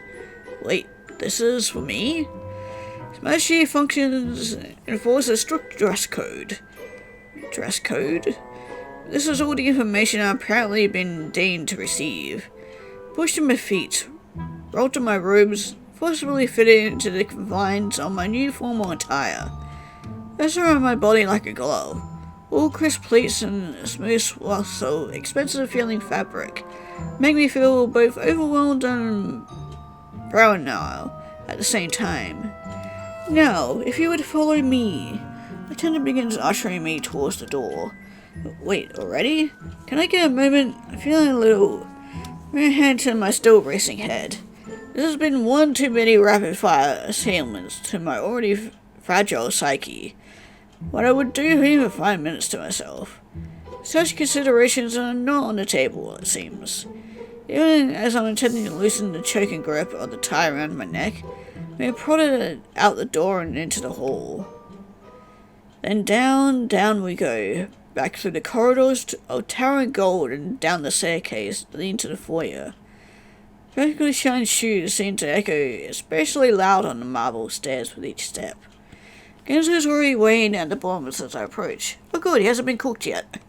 Wait, this is for me? His My chief functions enforce a strict dress code. Dress code? This is all the information I've apparently been deigned to receive. Pushed to my feet, rolled to my robes, forcibly fitted into the confines of my new formal attire. Dressed around my body like a glove. All crisp pleats and smooth swaths of expensive-feeling fabric make me feel both overwhelmed and proud now at the same time. Now, if you would follow me. The attendant begins ushering me towards the door. Wait, already? Can I get a moment? I'm feeling a little... My hand to my still racing head. This has been one too many rapid-fire assailments to my already fragile psyche. What I would do even 5 minutes to myself. Such considerations are not on the table, it seems. Even as I'm intending to loosen the choking grip of the tie around my neck, we are prodded out the door and into the hall. Then down we go, back through the corridors of towering gold and down the staircase leading to the foyer. Perfectly shined shoes seem to echo especially loud on the marble stairs with each step. Genzo's already weighing at the bottom as I approach. Oh good, he hasn't been cooked yet.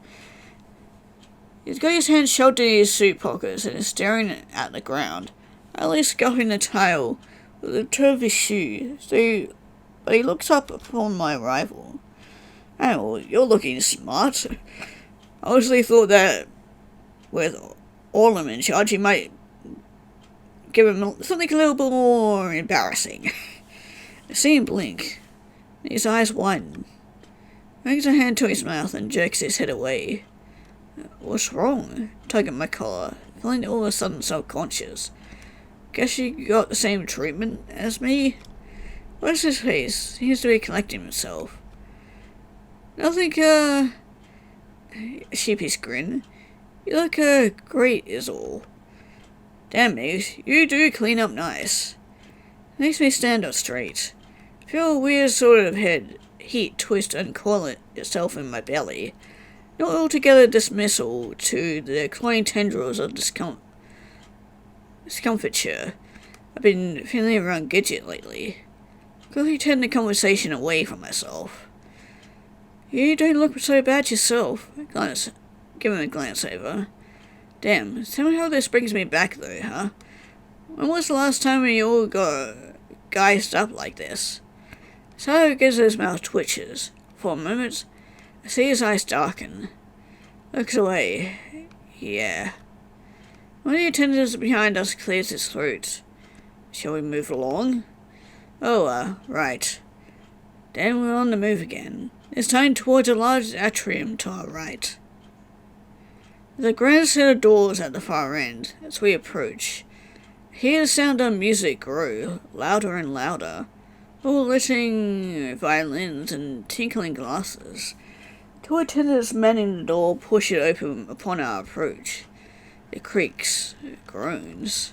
He's got his hands shoved in his suit pockets and is staring at the ground, idly scuffing the tile with the toe of his shoe, but he looks up upon my arrival. Oh, you're looking smart. I honestly thought that with Orlam in charge, he might give him something a little bit more embarrassing. I see him blink. His eyes widen. Brings a hand to his mouth and jerks his head away. What's wrong? Tugging my collar, feeling all of a sudden self-conscious. Guess you got the same treatment as me? What's his face? Seems to be collecting himself. Nothing, a sheepish grin. You look, great is all. Damn, Miggs, you do clean up nice. Makes me stand up straight. Feel a weird sort of heat twist and coil itself in my belly. Not altogether dismissal to the cloying tendrils of discomfiture. I've been feeling around Gidget lately. Quickly turn the conversation away from myself. You don't look so bad yourself. Give him a glance over. Damn, somehow this brings me back though, huh? When was the last time we all got guysed up like this? So Gizzo's mouth twitches. For a moment, I see his eyes darken. Looks away. Yeah. One of the attendants behind us clears his throat. Shall we move along? Oh, right. Then we're on the move again. This time towards a large atrium to our right. There's a grand set of doors at the far end as we approach. I hear the sound of music grow, louder and louder, all listening violins and tinkling glasses. Two attendants manning the door push it open upon our approach. It creaks, it groans,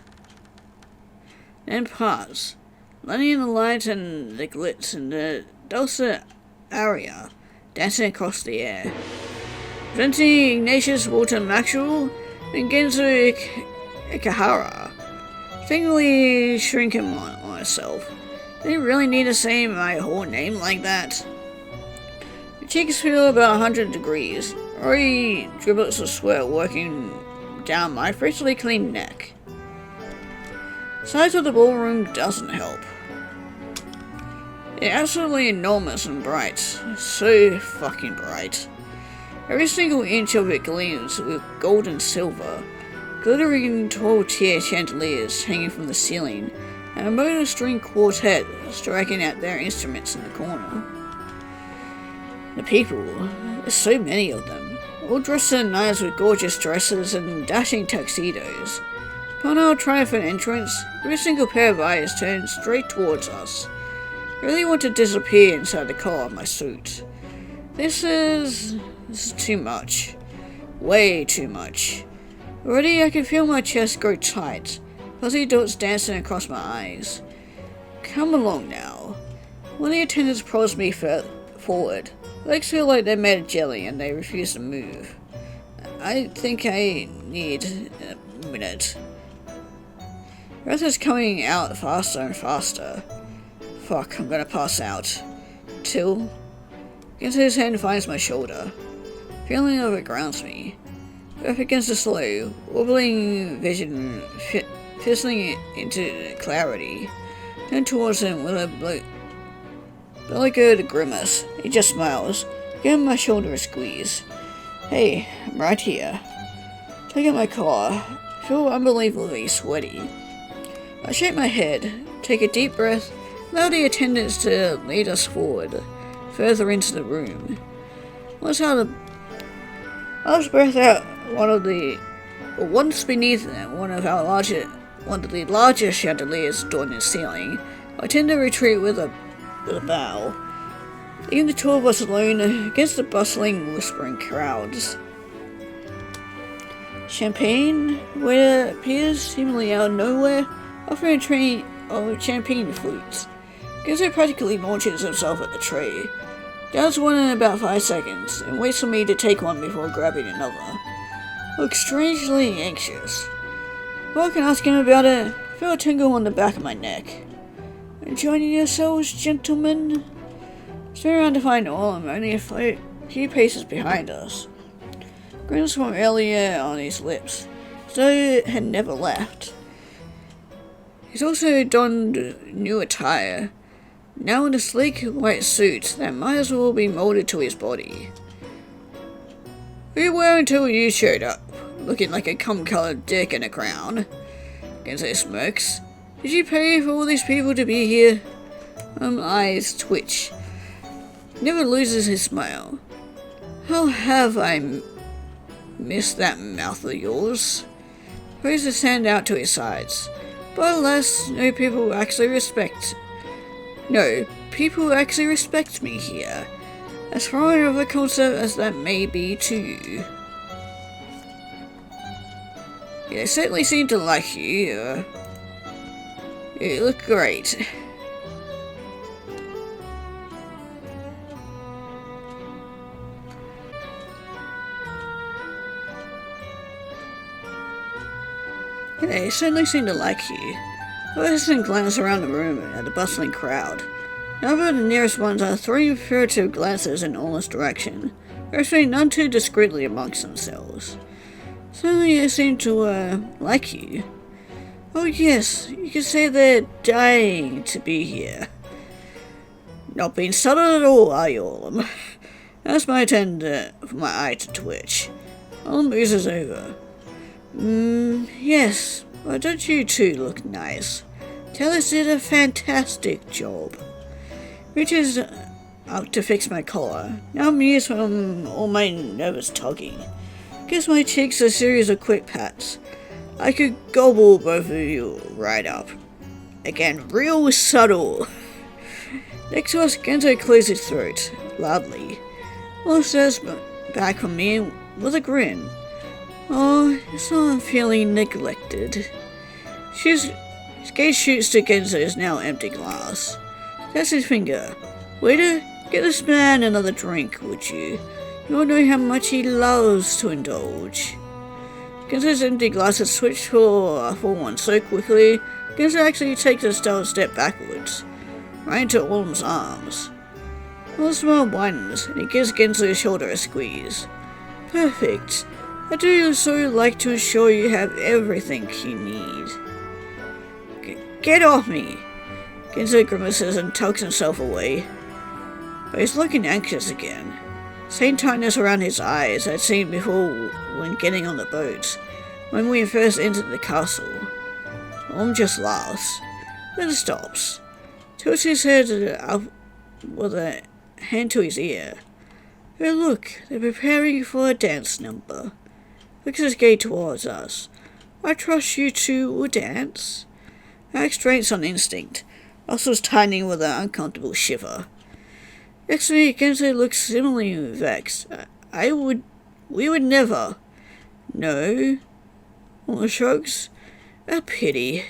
then parts, letting in the light and the glitz and the dulcet aria dancing across the air. Presenting Ignatius Walter Maxwell and Genzo Ikahara. Thinly shrinking on myself. Did he really need to say my whole name like that? My cheeks feel about 100 degrees. Already driblets of sweat working down my freshly clean neck. Size of the ballroom doesn't help. It's absolutely enormous and bright. So fucking bright. Every single inch of it gleams with gold and silver, glittering 12-tier chandeliers hanging from the ceiling, and a motor-string quartet striking out their instruments in the corner. The people, there's so many of them, all dressed in knives with gorgeous dresses and dashing tuxedos. Upon our triumphant entrance, every single pair of eyes turned straight towards us. I really want to disappear inside the collar of my suit. This is too much. Way too much. Already I can feel my chest grow tight, fuzzy dots dancing across my eyes. Come along now. One of the attendants prods me forward. Legs feel like they're made of jelly and they refuse to move. I think I need a minute. Breath is coming out faster and faster. Fuck, I'm gonna pass out. Till Genzo's hand finds my shoulder. Feeling of it grounds me. Up against the slow, wobbling vision fizzling into clarity. Turn towards him with a beleaguered grimace. He just smiles. Give my shoulder a squeeze. Hey, I'm right here. Take out my collar. Feel unbelievably sweaty. I shake my head, take a deep breath, allow the attendants to lead us forward, further into the room. Let's breath out once beneath one of the larger chandeliers adorning the ceiling. I tend to retreat with a bow, leaving the two of us alone against the bustling, whispering crowds. Champagne, where appears seemingly out of nowhere, offering a tray of champagne flutes. Genzo practically launches himself at the tray, downs one in about 5 seconds, and waits for me to take one before grabbing another. Looks strangely anxious. Before I can ask him about it, I feel a tingle on the back of my neck. Enjoying yourselves, gentlemen? Turn around to find Orm only a few paces behind us. Grins from earlier on his lips, as though it had never left. He's also donned new attire, now in a sleek white suit that might as well be molded to his body. What were you wearing until you showed up, looking like a cum-coloured dick in a crown? Genzo smirks. Did you pay for all these people to be here? Eyes twitch. He never loses his smile. How have I missed that mouth of yours? Throws his hand out to his sides. But alas, people actually respect me here. As foreign of a concept as that may be to you. They certainly seem to like you. You look great. They certainly seem to like you. I hesitant glance around the room at the bustling crowd. None of the nearest ones are throwing furtive glances in Orm's direction, wrestling none too discreetly amongst themselves. Certainly they seem to, like you. Oh yes, you can say they're dying to be here. Not being subtle at all, are you, Orm? That's my turn for my eye to twitch. Orm oozes over. Yes, but don't you two look nice? Talis did a fantastic job. Reaches out to fix my collar, now amused from all my nervous tugging. Gives my cheeks a series of quick pats. I could gobble both of you right up. Again, real subtle. Next to us, Genzo clears his throat, loudly. Orm stares back from me with a grin. Oh, it's not I'm feeling neglected. His gaze shoots to Genzo's now empty glass. That's his finger. Waiter, get this man another drink, would you? You don't know how much he loves to indulge. Genzo's empty glass has switched for a full one so quickly, Genzo actually takes a stealth step backwards, right into Orm's arms. Orm's smile widens, and he gives Genzo's shoulder a squeeze. Perfect. I do so like to ensure you have everything you need. Get off me! Genzo grimaces and tugs himself away. But he's looking anxious again. Same tightness around his eyes I'd seen before when getting on the boat, when we first entered the castle. Orm just laughs, then stops, tilts his head up with a hand to his ear. Oh look, they're preparing for a dance number. Looks his gaze towards us. I trust you two will dance. I act straight on instinct, muscles tightening with an uncomfortable shiver. Next to me, Genzo looks similarly vexed. We would never. No. Orm shrugs. A pity.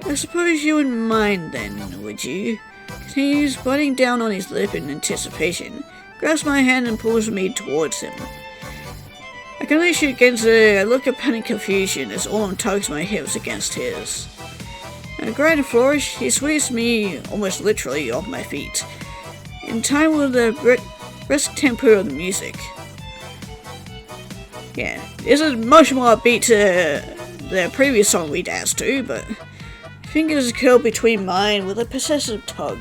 I suppose you wouldn't mind then, would you? Continues, biting down on his lip in anticipation, grabs my hand and pulls me towards him. I can only shoot Genzo a look of panic confusion as Orm tugs my hips against his. A grand flourish, he sweeps me almost literally off my feet, in time with the brisk tempo of the music. Yeah, this is much more upbeat to the previous song we danced to, but fingers curl between mine with a possessive tug.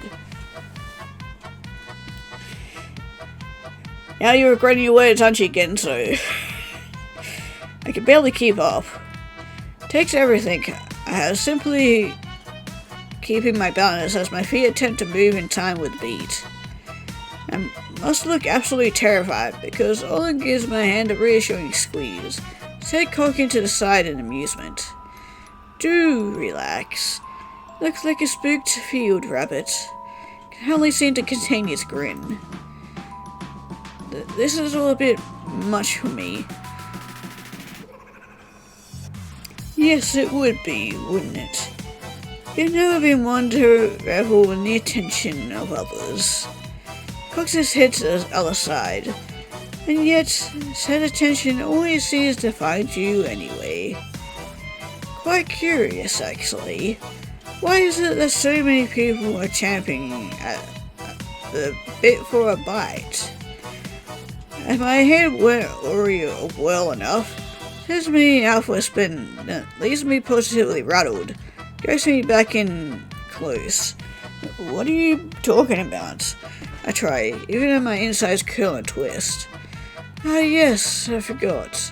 Now you're regretting your words, aren't you, Genzo? I can barely keep up. Takes everything. I have simply keeping my balance as my feet attempt to move in time with the beat. I must look absolutely terrified because Olin gives my hand a reassuring squeeze, his head cocking to the side in amusement. Do relax. Looks like a spooked field rabbit. Can hardly seem to contain his grin. This is all a bit much for me. Yes, it would be, wouldn't it? You've never been one to revel in the attention of others. Cocks his head to the other side, and yet said attention always seems to find you anyway. Quite curious, actually. Why is it that so many people are champing at the bit for a bite? If my head weren't already well enough, there's me alpha spin that leaves me positively rattled, goes me back in close. What are you talking about? I try, even if my insides curl and twist. Ah yes, I forgot.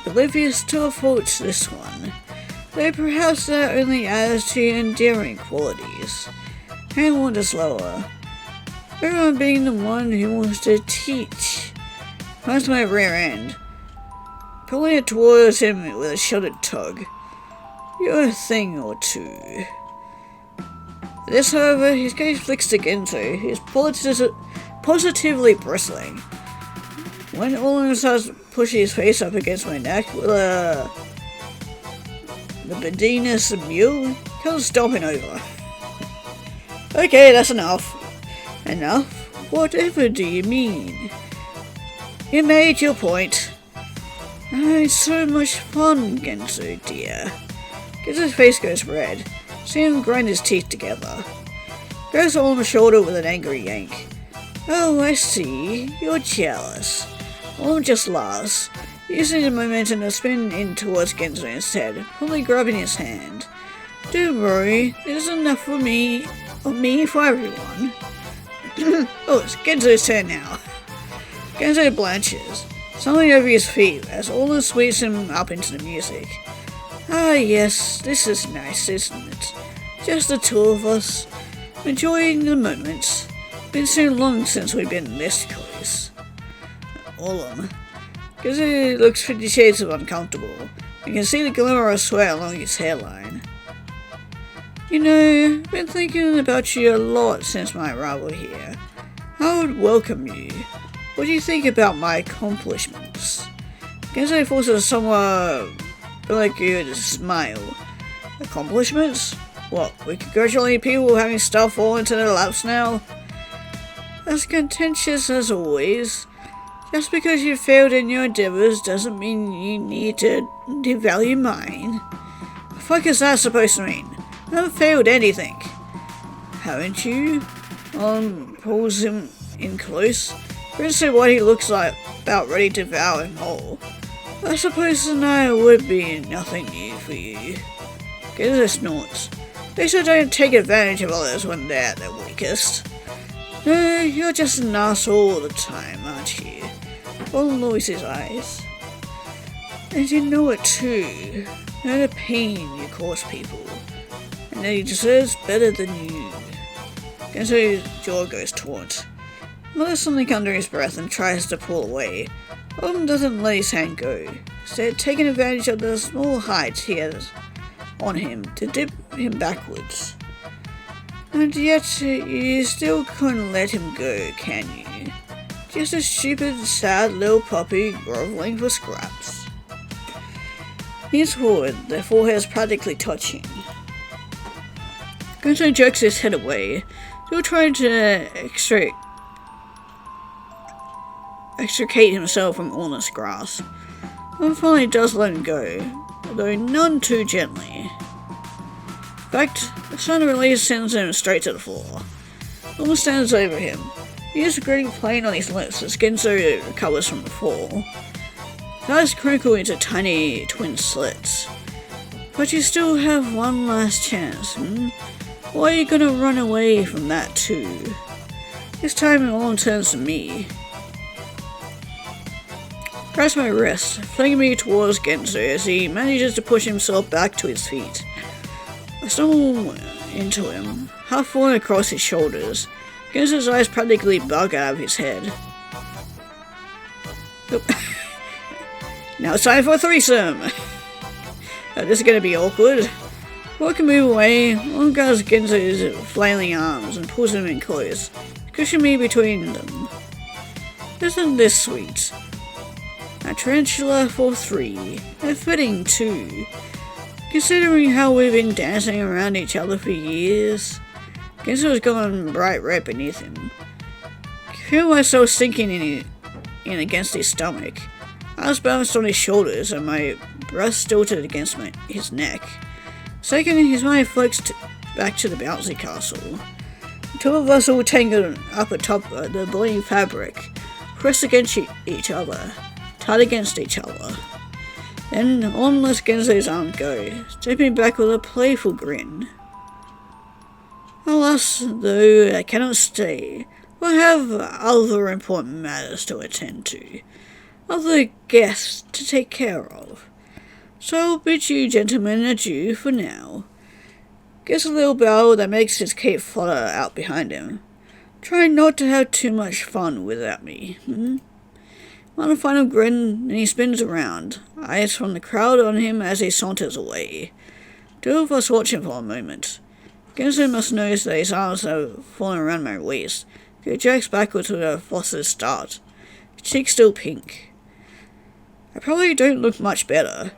Oblivious to a fault this one. Though perhaps that only adds to your endearing qualities. Hand wanders lower. Everyone being the one who wants to teach. Finds my rear end, pulling it towards him with a shuddered tug. You're a thing or two. This, however, his gaze flicks to Genzo, who is positively bristling. When Olin starts pushing his face up against my neck with the Bedina's mule comes stomping over. Okay, that's enough. Enough? Whatever do you mean? You made your point. It's so much fun, Genzo dear. Genzo's face goes red. See him grind his teeth together. Goes on my shoulder with an angry yank. Oh, I see. You're jealous. Olin just laughs, using the momentum to spin in towards Genzo instead, fully grabbing his hand. Don't worry, there's enough for me for everyone. Oh, it's Genzo's turn now. Genzo blanches, something over his feet as Olin sweeps him up into the music. Ah yes, this is nice, isn't it? Just the two of us, enjoying the moment. Been so long since we've been this close. Olin, Genzo looks 50 shades of uncomfortable. You can see the glimmer of sweat along his hairline. You know, I've been thinking about you a lot since my arrival here. I would welcome you. What do you think about my accomplishments? Genzo forces a somewhat good smile. Accomplishments? What, we congratulate people having stuff fall into their laps now? As contentious as always. Just because you failed in your endeavors doesn't mean you need to devalue mine. What the fuck is that supposed to mean? I haven't failed anything. Haven't you? Pulls him in close. We're to see what he looks like, about ready to devour him whole. I suppose tonight would be nothing new for you. Genzo snorts. At least I don't take advantage of others when they're at their weakest. No, you're just an ass all the time, aren't you? Olin lowers his eyes. And you know it too. Know the pain you cause people. And that he deserves better than you. Genzo's jaw goes taut. Mutters something under his breath and tries to pull away. Olin doesn't let his hand go, instead taking advantage of the small height he has on him to dip him backwards. And yet, you still couldn't let him go, can you? Just a stupid, sad little puppy groveling for scraps. He leans forward, their foreheads practically touching. Genzo jerks his head away, still trying to extricate himself from Olin's grasp, and finally does let him go, although none too gently. In fact, the sudden release sends him straight to the floor. Almost stands over him. He is gritting plain on his lips as Genzo recovers from the fall. His eyes crinkle into tiny twin slits. But you still have one last chance, Or are you gonna run away from that too? This time it all turns to me. Grabs my wrist, flinging me towards Genzo as he manages to push himself back to his feet. I stumble into him, half falling across his shoulders. Genzo's eyes practically bug out of his head. Now it's time for a threesome! This is gonna be awkward. Before I can move away, one grabs Genzo's flailing arms and pulls him in close, cushion me between them. Isn't this sweet? A tarantula for 3. A fitting too. Considering how we've been dancing around each other for years. Genzo's gone bright red beneath him. I feel myself sinking in against his stomach. I was balanced on his shoulders and my breast tilted against his neck. Second, his mind flexed back to the bouncy castle. The two of us all tangled up atop the bleeding fabric, pressed against each other, tight against each other. Then on lets Genzo's arm go, stepping back with a playful grin. Alas, though, I cannot stay, for I have other important matters to attend to, other guests to take care of. So I'll bid you gentlemen adieu for now. Gives a little bow that makes his cape flutter out behind him. Trying not to have too much fun without me, On a final grin, and he spins around, eyes from the crowd on him as he saunters away. Two of us watch him for a moment. Genzo must notice that his arms have fallen around my waist. He jerks backwards with a flustered start, his cheeks still pink. I probably don't look much better.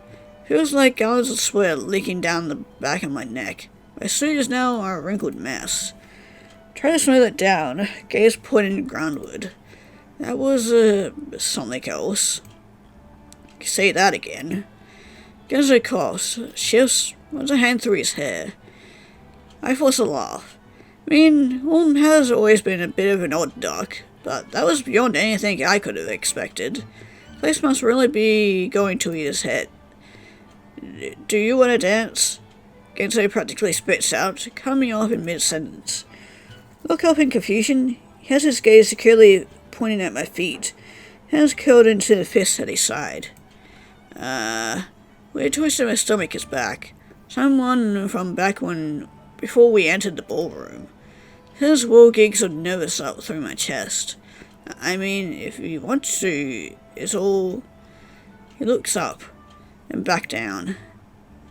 Feels like gallons of sweat leaking down the back of my neck. My suit is now a wrinkled mess. Try to smooth it down, gaze pointing groundward. That was, something else. Say that again. Genzo coughs, shifts, runs a hand through his hair. I force a laugh. I mean, Orm has always been a bit of an odd duck, but that was beyond anything I could have expected. The place must really be going to his head. Do you want to dance? Genzo practically spits out, cutting me off in mid-sentence. Look up in confusion. He has his gaze securely pointing at my feet, hands curled into the fist at his side. Weird twist in my stomach is back. Someone from back before we entered the ballroom. His wool gigs are nervous up through my chest. I mean, if you want to, it's all... He looks up, and back down.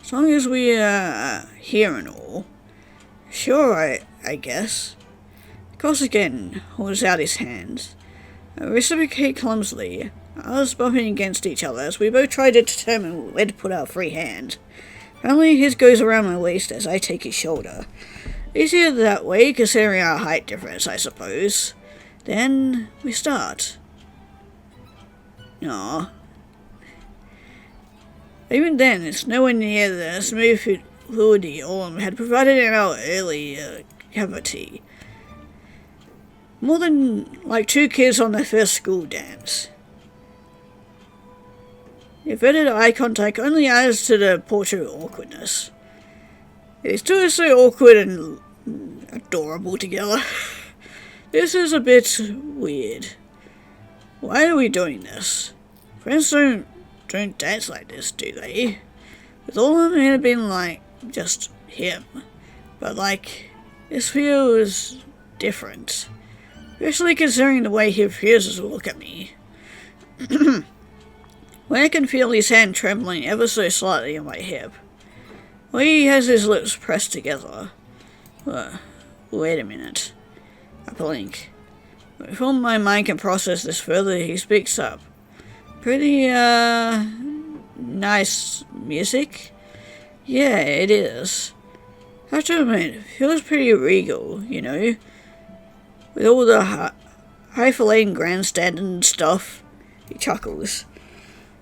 As long as we are here and all. Sure, I guess. Across again, holds out his hands. I reciprocate clumsily. Us bumping against each other as we both try to determine where to put our free hand. Finally, his goes around my waist as I take his shoulder. Easier that way, considering our height difference, I suppose. Then, we start. Aww. Even then, it's nowhere near the smooth fluidity Orm had provided in our early cavity. More than like two kids on their first school dance. Inverted eye contact only adds to the portrait of awkwardness. It's two so awkward and adorable together. This is a bit weird. Why are we doing this? Friends don't dance like this, do they? With all of them, it had been like just him. But like, this feels different. Especially considering the way he refuses to look at me. When I can feel his hand trembling ever so slightly on my hip. When he has his lips pressed together. Wait a minute. I blink. Before my mind can process this further, he speaks up. Pretty, nice music? Yeah, it is. I have to admit, it feels pretty regal, you know? With all the highfalutin grandstanding stuff. He chuckles.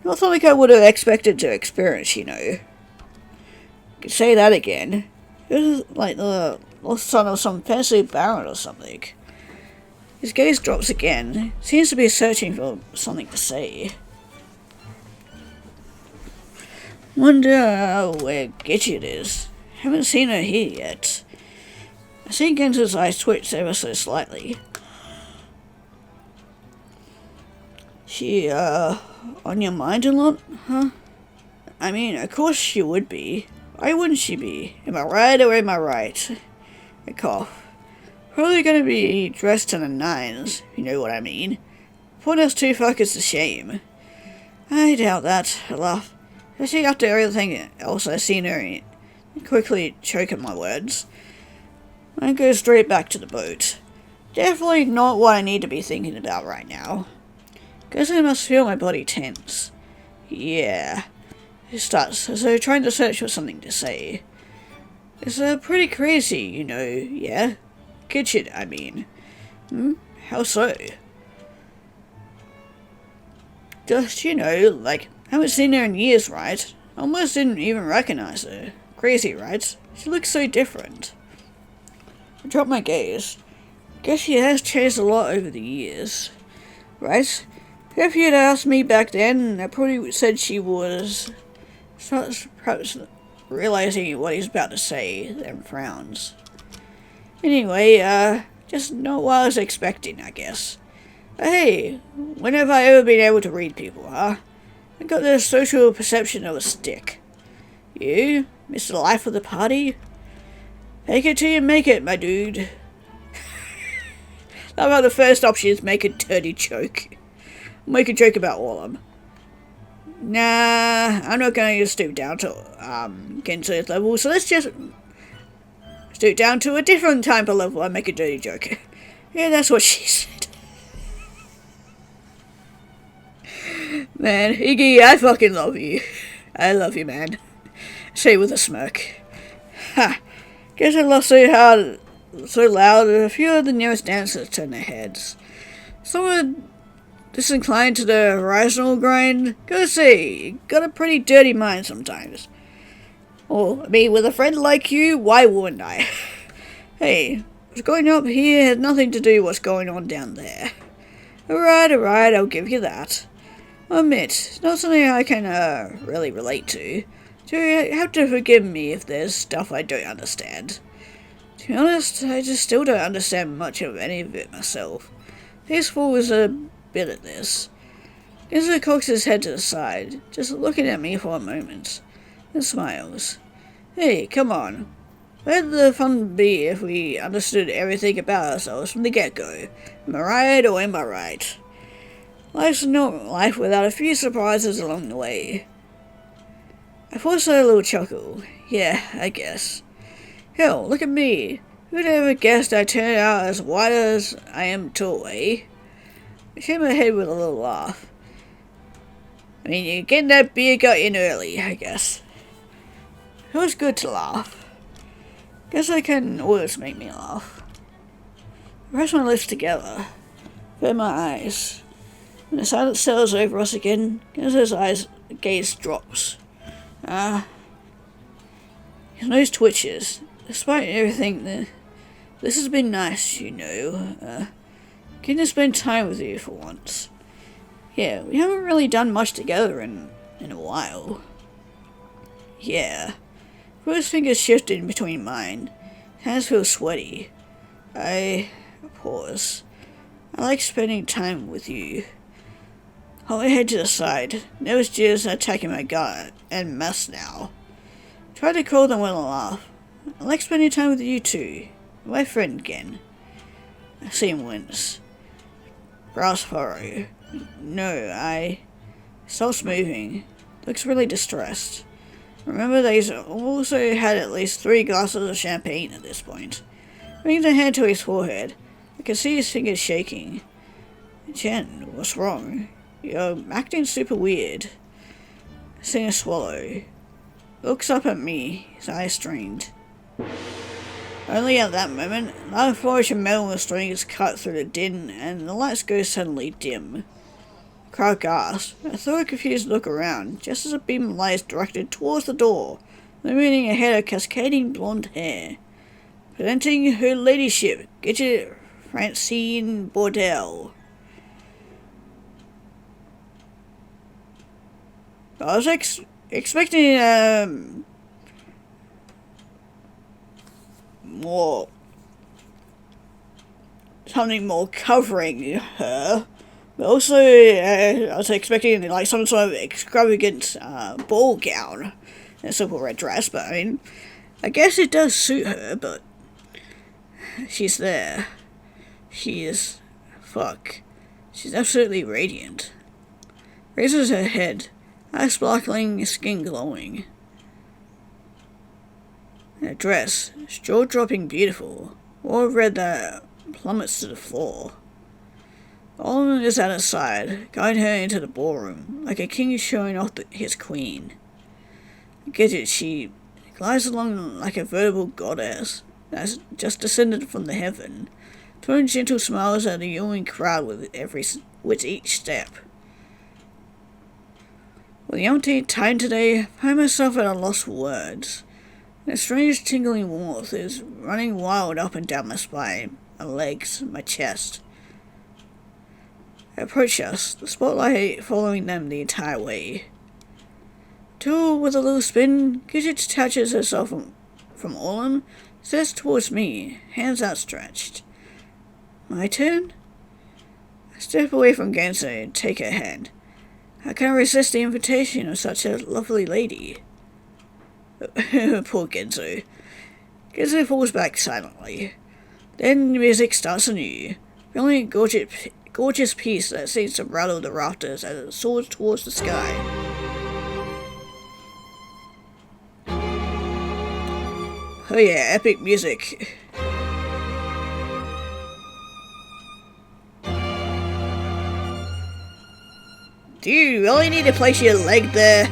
Not something I would have expected to experience, you know. Could say that again. He was like the son of some fancy baron or something. His gaze drops again. Seems to be searching for something to say. Wonder where Gidget is. Haven't seen her here yet. I see Genza's eyes twitch ever so slightly. She, on your mind a lot, huh? I mean, of course she would be. Why wouldn't she be? Am I right or am I right? I cough. Probably gonna be dressed to the nines, you know what I mean. Putting us too focused to shame. I doubt that, I laugh. Especially after everything else I've seen her in. Quickly choking my words. I go straight back to the boat. Definitely not what I need to be thinking about right now. Guess I must feel my body tense. Yeah. It starts as though trying to search for something to say. It's pretty crazy, you know, yeah? Kitchen, I mean. How so? Just, you know, like, haven't seen her in years, right? Almost didn't even recognize her. Crazy, right? She looks so different. I drop my gaze. Guess she has changed a lot over the years. Right? If you'd asked me back then, I probably said she was... Starts perhaps realizing what he's about to say, then frowns. Anyway, just not what I was expecting, I guess. But hey, when have I ever been able to read people, huh? I got the social perception of a stick. You, Mr. Life of the party? Take it till you make it, my dude. How about the first option is make a dirty joke? Make a joke about all of them. Nah, I'm not going to stoop down to get to his level, so let's just stoop down to a different type of level and make a dirty joke. Yeah, that's what she said. Man, Iggy, I fucking love you. I love you, man. Say with a smirk. Ha! Guess I laughed so hard, so loud, that a few of the nearest dancers turned their heads. Someone disinclined to the horizontal grind. Gotta say, you got a pretty dirty mind sometimes. Well, I mean, with a friend like you, why wouldn't I? Hey, what's going up here has nothing to do with what's going on down there. Alright, I'll give you that. I'll admit, it's not something I can, really relate to. So you have to forgive me if there's stuff I don't understand. To be honest, I just still don't understand much of any of it myself. This fool is a bit at this. Gizmo cocks his head to the side, just looking at me for a moment, then smiles. Hey, come on. Where'd the fun be if we understood everything about ourselves from the get-go? Am I right or am I right? Life's not life without a few surprises along the way. I forced a little chuckle. Yeah, I guess. Hell, look at me. Who'd ever guessed I'd turn out as wide as I am tall, eh? I shake my head with a little laugh. I mean, you're getting that beer gut in early, I guess. It was good to laugh. Guess I can always make me laugh. I press my lips together. Burn my eyes. When the silence settles over us again, Genzo's gaze drops. His nose twitches. Despite everything, this has been nice, you know. Getting to spend time with you for once. Yeah, we haven't really done much together in a while. Yeah. Rose fingers shifted in between mine. Hands feel sweaty. I pause. I like spending time with you. Hold my head to the side. Nervous jitters are attacking my gut and mess now. Try to call them with a laugh. I like spending time with you too. My friend again. I see him wince. Brows furrow. No, I... Stops moving. Looks really distressed. Remember that he's also had at least 3 glasses of champagne at this point. Brings a hand to his forehead. I can see his fingers shaking. Jen, what's wrong? You're acting super weird. I see a swallow. Looks up at me, his eyes strained. Only at that moment, another flourish of metal and string is cut through the din, and the lights go suddenly dim. The crowd gasps. I throw a confused look around, just as a beam of light is directed towards the door, illuminating a head of cascading blonde hair. Presenting her ladyship, Gidget Francine Bordell. I was expecting something more covering her, but also I was expecting like some sort of extravagant ball gown and a simple red dress. But I mean, I guess it does suit her. But she's there. She is. Fuck. She's absolutely radiant. Raises her head. Eyes sparkling, skin glowing. In a dress, jaw-dropping beautiful, all red that plummets to the floor. Olin is at her side, guiding her into the ballroom, like a king showing off his queen. Gidget, she glides along like a veritable goddess that's just descended from the heaven, throwing gentle smiles at the yawning crowd with each step. With the empty time today, I find myself at a loss for words. A strange tingling warmth is running wild up and down my spine, my legs, my chest. They approach us, the spotlight following them the entire way. Till, with a little spin, Gidget detaches herself from Olin, stares towards me, hands outstretched. My turn? I step away from Genzo and take her hand. How can I resist the invitation of such a lovely lady? Poor Genzo. Genzo falls back silently. Then the music starts anew, filling a gorgeous piece that seems to rattle the rafters as it soars towards the sky. Oh yeah, epic music. Do you really need to place your leg there?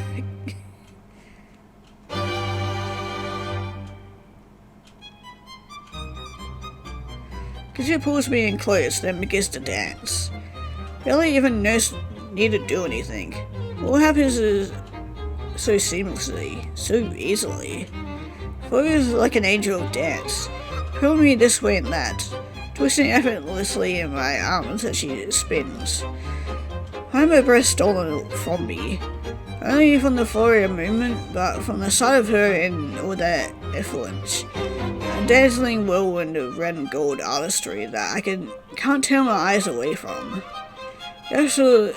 Gidget pulls me in close, then begins to dance. Barely even need to do anything. What happens is so seamlessly, so easily. Flows like an angel of dance, pulling me this way and that, twisting effortlessly in my arms as she spins. I have my breath stolen from me, only from the flurry of movement, but from the sight of her in all that effluence. A dazzling whirlwind of red and gold artistry that I can't tear my eyes away from. So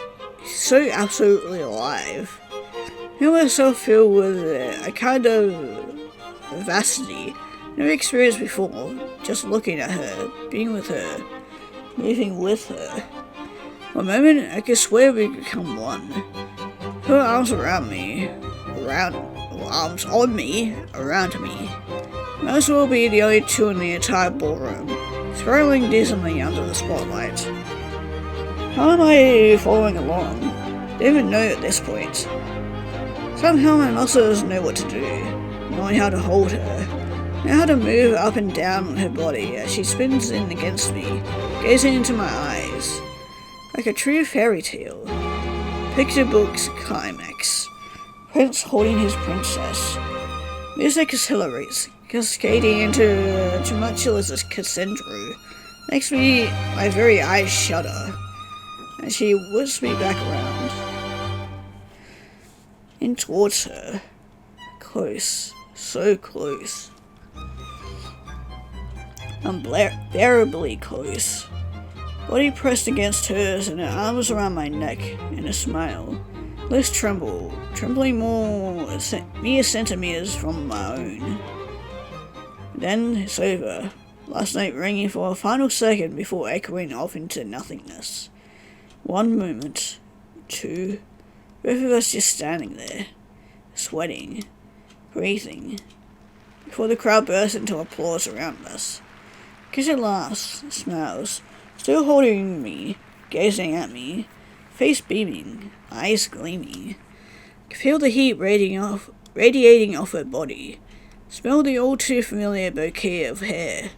absolutely alive. I feel myself filled with a kind of vivacity never experienced before, just looking at her, being with her, moving with her. For a moment, I could swear we could become one. Her arms around me, arms on me, around me. Might as well be the only two in the entire ballroom, swirling dismally under the spotlight. How am I following along? Don't even know at this point. Somehow my muscles know what to do, knowing how to hold her, know how to move up and down her body as she spins in against me, gazing into my eyes. Like a true fairy tale. Picture book's climax. Prince holding his princess. Music accelerates, cascading into tumultuous crescendo. Makes my very eyes shudder. And she whisks me back around. In towards her. Close. So close. Unbearably close. Body pressed against hers and her arms around my neck in a smile. Lips trembling mere centimeters from my own. Then it's over. Last night ringing for a final second before echoing off into nothingness. One moment. Two. Both of us just standing there. Sweating. Breathing. Before the crowd burst into applause around us. Gidget laughs, smiles. Still holding me, gazing at me, face beaming, eyes gleaming. I can feel the heat radiating off her body. Smell the all too familiar bouquet of hair.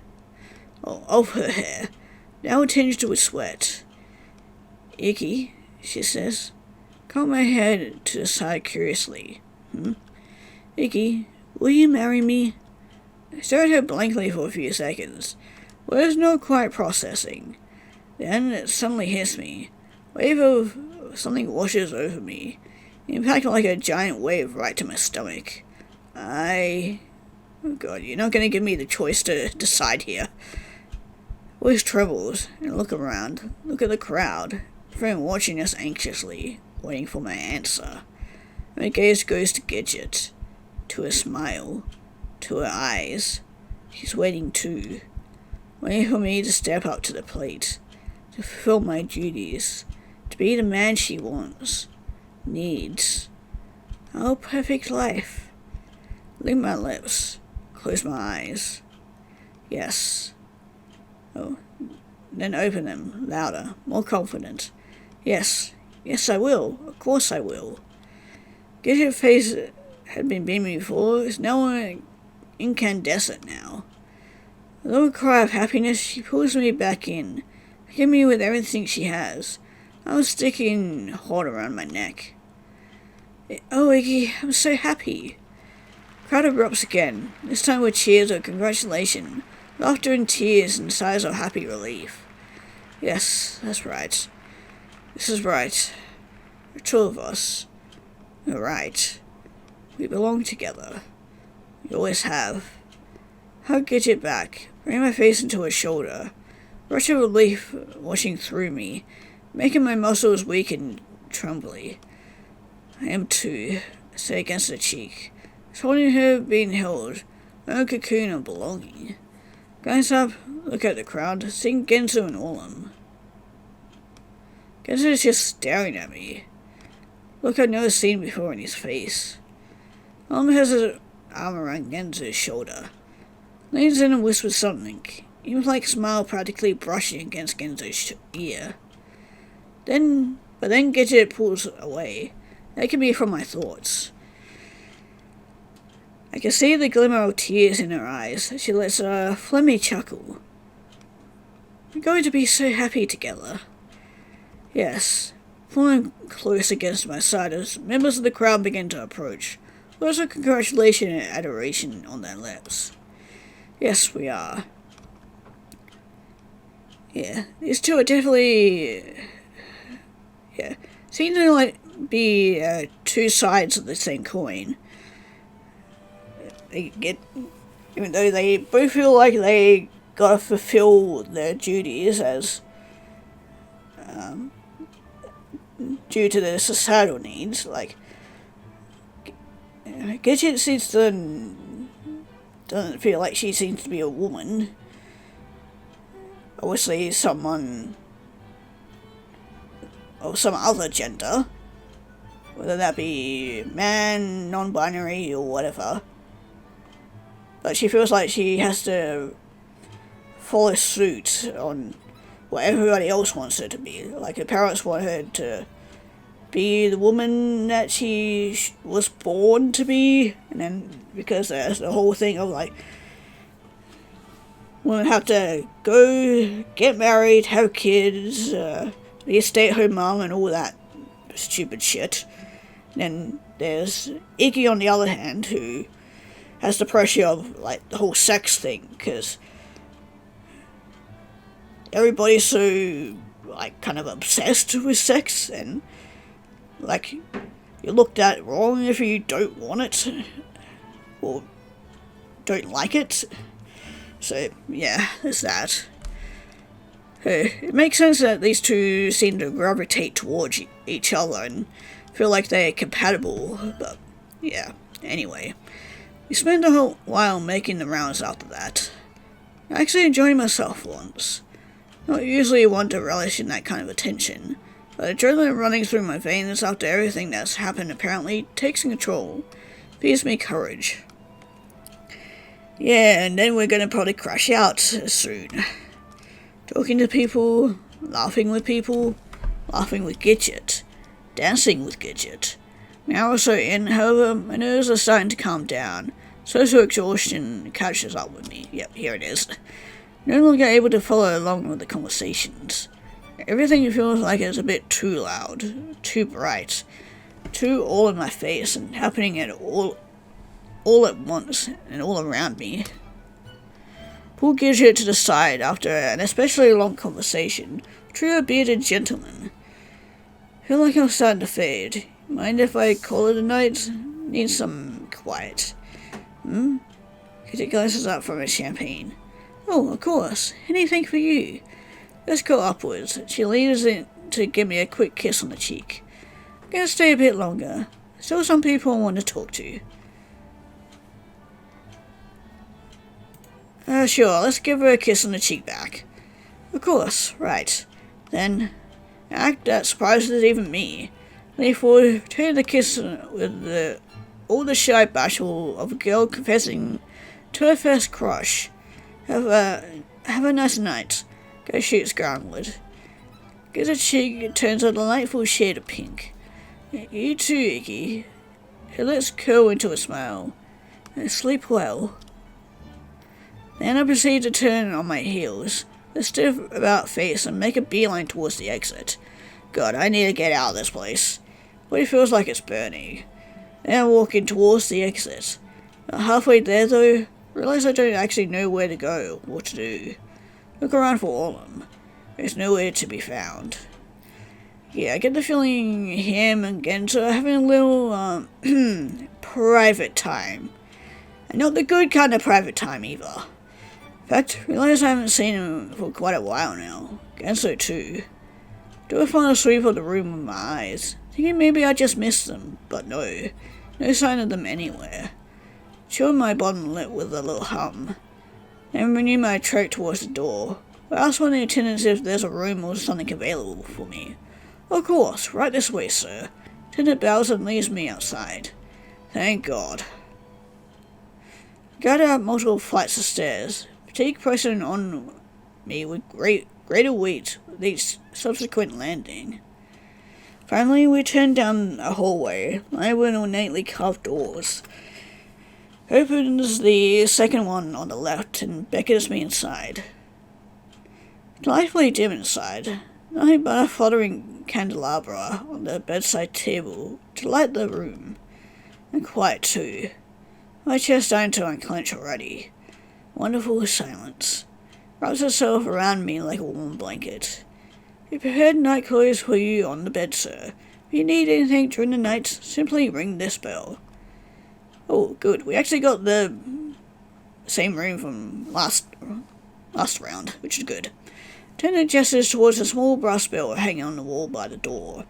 Of her hair, now tinged with sweat. Iggy, she says. Cock my head to the side curiously. Iggy, Will you marry me? I stared at her blankly for a few seconds. Words not quite processing. Then it suddenly hits me. A wave of something washes over me. Impact like a giant wave right to my stomach. Oh God, you're not going to give me the choice to decide here. Voice trembles, and I look around. Look at the crowd. Everyone watching us anxiously, waiting for my answer. My gaze goes to Gidget. To her smile. To her eyes. She's waiting too. Waiting for me to step up to the plate. To fulfill my duties. To be the man she wants. Needs. Oh, perfect life. Lick my lips. Close my eyes. Yes. Oh, then open them, louder, more confident. Yes, yes I will, of course I will. Gidget's face had been beaming before, is now incandescent now. A little cry of happiness, she pulls me back in, hugging me with everything she has. I was sticking hard around my neck. Oh, Iggy, I'm so happy. Crowd erupts again, this time with cheers of congratulation, laughter and tears and sighs of happy relief. Yes, that's right. This is right. The two of us. We're right. We belong together. We always have. Hug Gidget back, bring my face into her shoulder. Rush of relief washing through me, making my muscles weak and trembly. I am too, I say against her cheek. It's holding her being held, my own cocoon of belonging. Glance up, look at the crowd, seeing Genzo and Olam. Genzo is just staring at me. Look I've never seen before in his face. Olam has his arm around Genzo's shoulder. Leans in and whispers something, even like a smile practically brushing against Genzo's ear. But then Gidget pulls away, taking me from my thoughts. I can see the glimmer of tears in her eyes as she lets a phlegmy chuckle. We're going to be so happy together. Yes, pulling close against my side as members of the crowd begin to approach, words of congratulation and adoration on their lips. Yes, we are. Yeah, these two are definitely... Yeah, seem to be two sides of the same coin. They get, even though they both feel like they gotta fulfill their duties as due to their societal needs. Like Gidget doesn't feel like she seems to be a woman. Obviously, someone of some other gender, whether that be man, non-binary, or whatever. But she feels like she has to follow suit on what everybody else wants her to be. Like her parents want her to be the woman that she was born to be, and then because there's the whole thing of like women have to go get married, have kids, be a stay-at-home mom, and all that stupid shit. And then there's Iggy on the other hand, who has the pressure of like the whole sex thing, because everybody's so like kind of obsessed with sex, and like you're looked at wrong if you don't want it or don't like it. So yeah, there's that. It makes sense that these two seem to gravitate towards each other and feel like they're compatible, but yeah, anyway. We spent a whole while making the rounds after that. I actually enjoyed myself once. Not usually one to relish in that kind of attention, but adrenaline running through my veins after everything that's happened apparently takes control, gives me courage. Yeah, and then we're gonna probably crash out soon. Talking to people, laughing with Gidget, dancing with Gidget. An hour or so in, however, my nerves are starting to calm down. Social exhaustion catches up with me. Yep, here it is. No longer able to follow along with the conversations. Everything feels like it's a bit too loud, too bright, too all in my face, and happening at all all at once and all around me. Pull Gidget to the side after an especially long conversation. True bearded gentleman. Feel like I'm starting to fade. Mind if I call it a night? Need some quiet. Gidget glances up from his champagne. Oh, of course. Anything for you. Let's go upwards. She leans in to give me a quick kiss on the cheek. I'm gonna stay a bit longer. Still some people I want to talk to. Sure, let's give her a kiss on the cheek back. Of course, right. Then, act that surprises even me. Lean forward, turn the kiss with all the shy bashful of a girl confessing to her first crush. Have a nice night. Go shoots groundward. Get her cheek turns a delightful shade of pink. You too, Iggy. Her lips curl into a smile. Sleep well. Then I proceed to turn on my heels, a stiff about face, and make a beeline towards the exit. God, I need to get out of this place. But it feels like it's burning. Then I'm walking towards the exit. Halfway there, though, realize I don't actually know where to go or what to do. Look around for Orlum. There's nowhere to be found. Yeah, I get the feeling him and Gento are having a little, private time. And not the good kind of private time, either. In fact, realize I haven't seen him for quite a while now. Gento too. Do a final sweep of the room with my eyes, thinking maybe I just missed them, but no. No sign of them anywhere. Chewing my bottom lip with a little hum. Then renew my trek towards the door. I ask one of the attendants if there's a room or something available for me. Of course, right this way, sir. Attendant bows and leaves me outside. Thank God. Got up multiple flights of stairs, fatigue pressing on me with greater weight with each subsequent landing. Finally, we turned down a hallway, lined with ornately carved doors. Opens the second one on the left and beckons me inside. Delightfully dim inside, nothing but a fluttering candelabra on the bedside table to light the room, and quiet too. My chest starting to unclench already. Wonderful silence wraps itself around me like a warm blanket. We prepared night clothes for you on the bed, sir. If you need anything during the night, simply ring this bell. Oh, good. We actually got the same room from last round, which is good. Attendant gestures towards a small brass bell hanging on the wall by the door.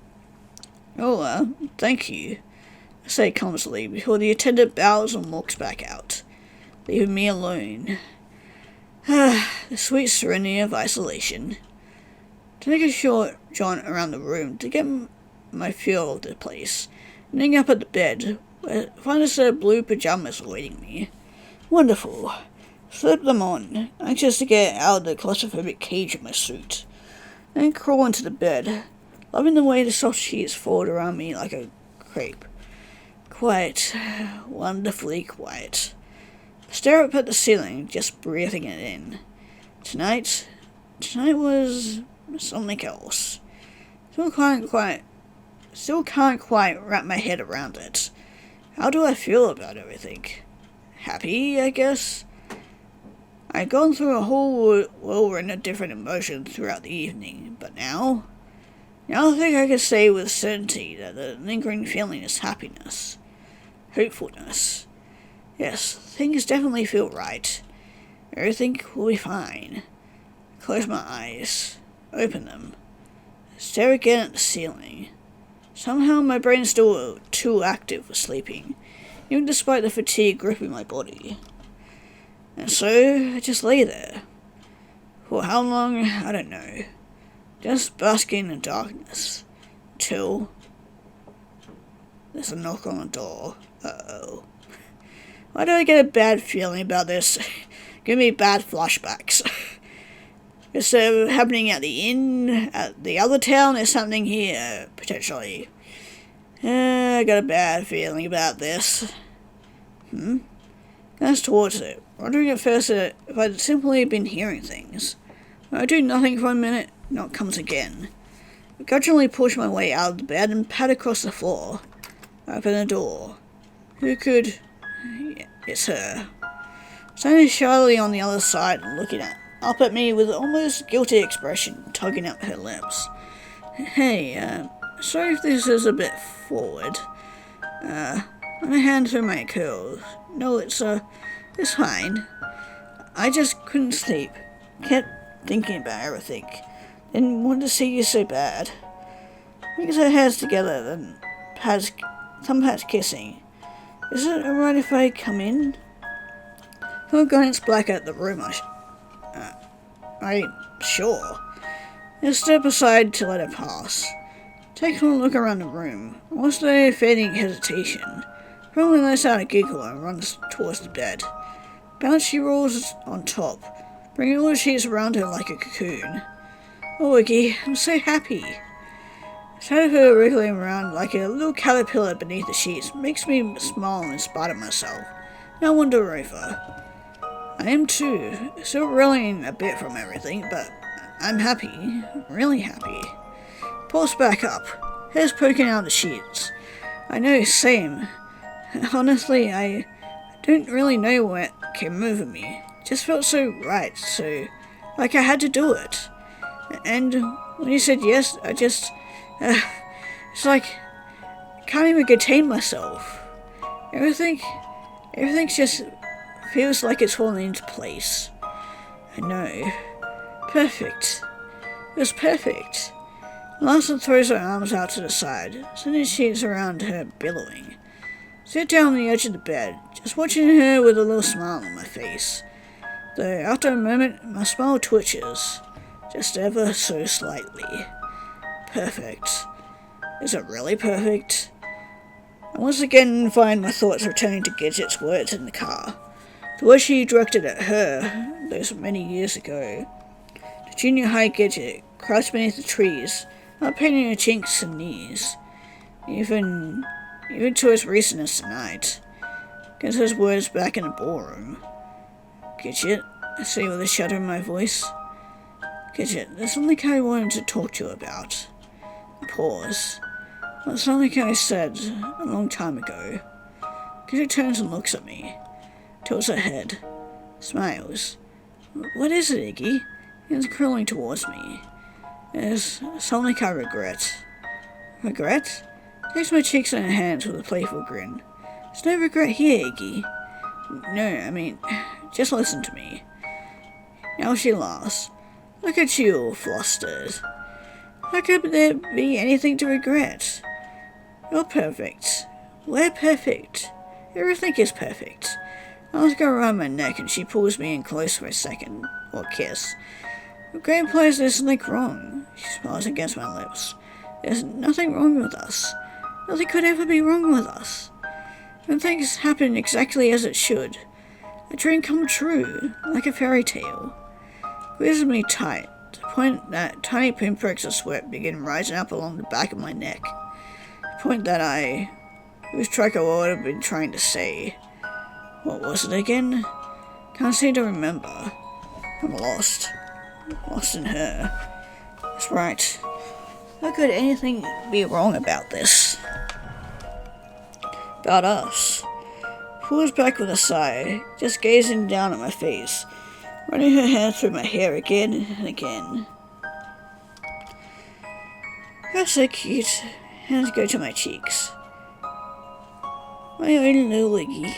Oh, thank you, I say clumsily before the attendant bows and walks back out, leaving me alone. The sweet serenity of isolation. To take a short jaunt around the room to get my feel of the place, ending up at the bed, where I find a set of blue pajamas awaiting me. Wonderful. Slip them on, anxious to get out of the claustrophobic cage of my suit. Then crawl into the bed, loving the way the soft sheets fold around me like a crepe. Quiet, wonderfully quiet. Stare up at the ceiling, just breathing it in. Tonight was something else. Still can't quite wrap my head around it. How do I feel about everything? Happy, I guess? I'd gone through a whole whirlwind of different emotions throughout the evening, but now I think I can say with certainty that the lingering feeling is happiness. Hopefulness. Yes, things definitely feel right. Everything will be fine. Close my eyes. Open them. Stare again at the ceiling. Somehow my brain is still too active for sleeping, even despite the fatigue gripping my body. And so, I just lay there. For how long, I don't know. Just basking in darkness. Till there's a knock on the door. Uh-oh. Why do I get a bad feeling about this? Give me bad flashbacks. Instead of happening at the inn, at the other town, there's something here, potentially. I got a bad feeling about this. Glance towards it, wondering at first if I'd simply been hearing things. When I do nothing for a minute, knock comes again. I gradually push my way out of the bed and pad across the floor. I open the door. Who could It's her. Standing shyly on the other side and looking up at me with an almost guilty expression, tugging up her lips. Hey, sorry if this is a bit forward. Let me hand through my curls. No, it's fine. I just couldn't sleep. Kept thinking about everything. Didn't want to see you so bad. Mix our heads together, then some pats kissing. Is it alright if I come in? I'll glance back at the room. Sure. I step aside to let it pass. Taking a look around the room, whilst there fading hesitation, probably lets out a giggle and runs towards the bed. Bouncy rolls on top, bringing all the sheets around her like a cocoon. Oh, Iggy, I'm so happy. The sight of her wriggling around like a little caterpillar beneath the sheets makes me smile in spite of myself. Now wander over. I am too, still reeling a bit from everything, but I'm happy, really happy. Pulse back up, hairs poking out the sheets. I know, same. Honestly, I don't really know what came over me. It just felt so right, so like I had to do it. And when you said yes, I just, it's like, I can't even contain myself. Everything just feels like it's falling into place. I know. Perfect. It was perfect. Larson throws her arms out to the side, sending sheets around her billowing. Sit down on the edge of the bed, just watching her with a little smile on my face. Though after a moment, my smile twitches, just ever so slightly. Perfect. Is it really perfect? I once again find my thoughts returning to Gidget's words in the car. The words she directed at her, those many years ago. The junior high Gidget, crouched beneath the trees, not painting her cheeks and knees. Even to its recentness tonight. Gets his words back in the ballroom. Gidget, I say with a shudder in my voice. Gidget, there's something I wanted to talk to you about. I pause. Well, it's something I said a long time ago. Gidget turns and looks at me. Tilts her head. Smiles. What is it, Iggy? It's curling towards me. It's something I regret. Regret? Takes my cheeks in her hands with a playful grin. There's no regret here, Iggy. No, I mean, just listen to me. Now she laughs. Look at you, all flustered. How could there be anything to regret? You're perfect. We're perfect. Everything is perfect. I let go around my neck and she pulls me in close for a second, or kiss. Regret implies there's something wrong. She smiles against my lips. There's nothing wrong with us. Nothing could ever be wrong with us. When things happen exactly as it should, a dream come true, like a fairy tale. Squeezes me tight, to the point that tiny pinpricks of sweat begin rising up along the back of my neck. The point that I lose track of what I've been trying to say. What was it again? Can't seem to remember. I'm lost. Lost in her. That's right. How could anything be wrong about this? About us. Pulls back with a sigh, just gazing down at my face, running her hand through my hair again and again. You're so cute. Hands go to my cheeks. My own little Iggy.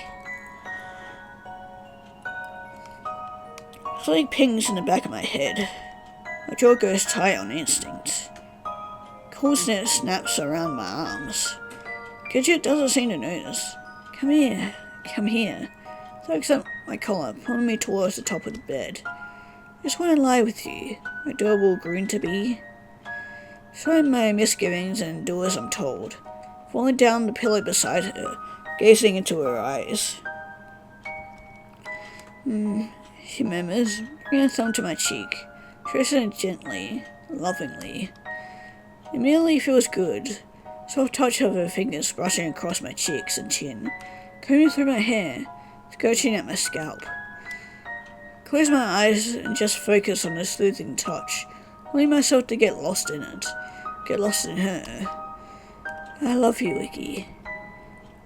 Something pings in the back of my head. My jaw goes tight on instinct. Cold snap snaps around my arms. Gidget doesn't seem to notice. Come here. Come here. Tugs up my collar, pulling me towards the top of the bed. Just want to lie with you, my adorable groon-to-be. Despite my misgivings and do as I'm told, falling down the pillow beside her, gazing into her eyes. She murmurs, bringing a thumb to my cheek, tracing it gently, lovingly. It immediately feels good. Soft touch of her fingers brushing across my cheeks and chin, combing through my hair, scratching at my scalp. Close my eyes and just focus on the soothing touch, letting myself to get lost in it, get lost in her. I love you, Iggy.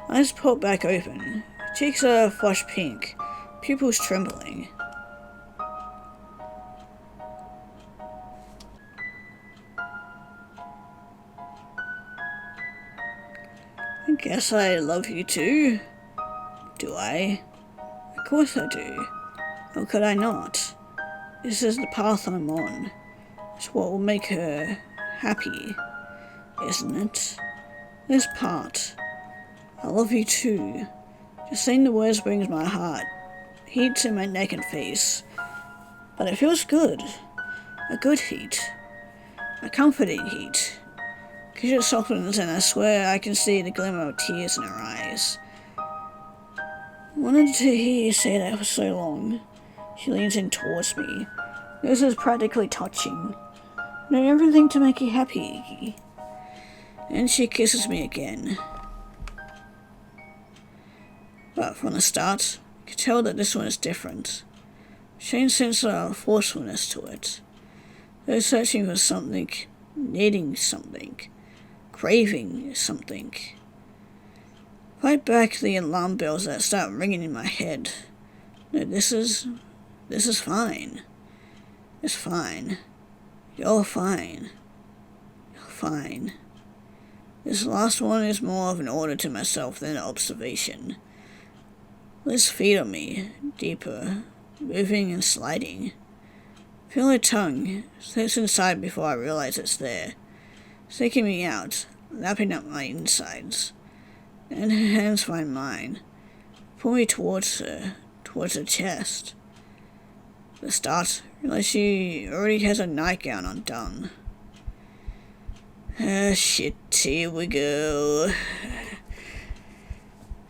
Eyes pop back open, Cheeks are flush pink, pupils trembling. I guess I love you too. Do I? Of course I do. How could I not? This is the path I'm on. It's what will make her happy, isn't it? This part. I love you too. Just saying the words brings my heart heat to my neck and face. But it feels good. A good heat. A comforting heat. Cause it softens and I swear I can see the glimmer of tears in her eyes. Wanted to hear you say that for so long. She leans in towards me. This is practically touching. Do everything to make you happy, Iggy. And she kisses me again. But from the start, I could tell that this one is different. Strange sense of forcefulness to it. They're searching for something, needing something, craving something. Fight back the alarm bells that start ringing in my head. No, this is fine. It's fine. You're fine. You're fine. This last one is more of an order to myself than an observation. Let's feed on me, deeper, moving and sliding. Feel her tongue, slips inside before I realize it's there, seeking me out, lapping up my insides. Then her hands find mine, pull me towards her chest. At the start, I realize she already has a nightgown undone. Ah, shit, here we go.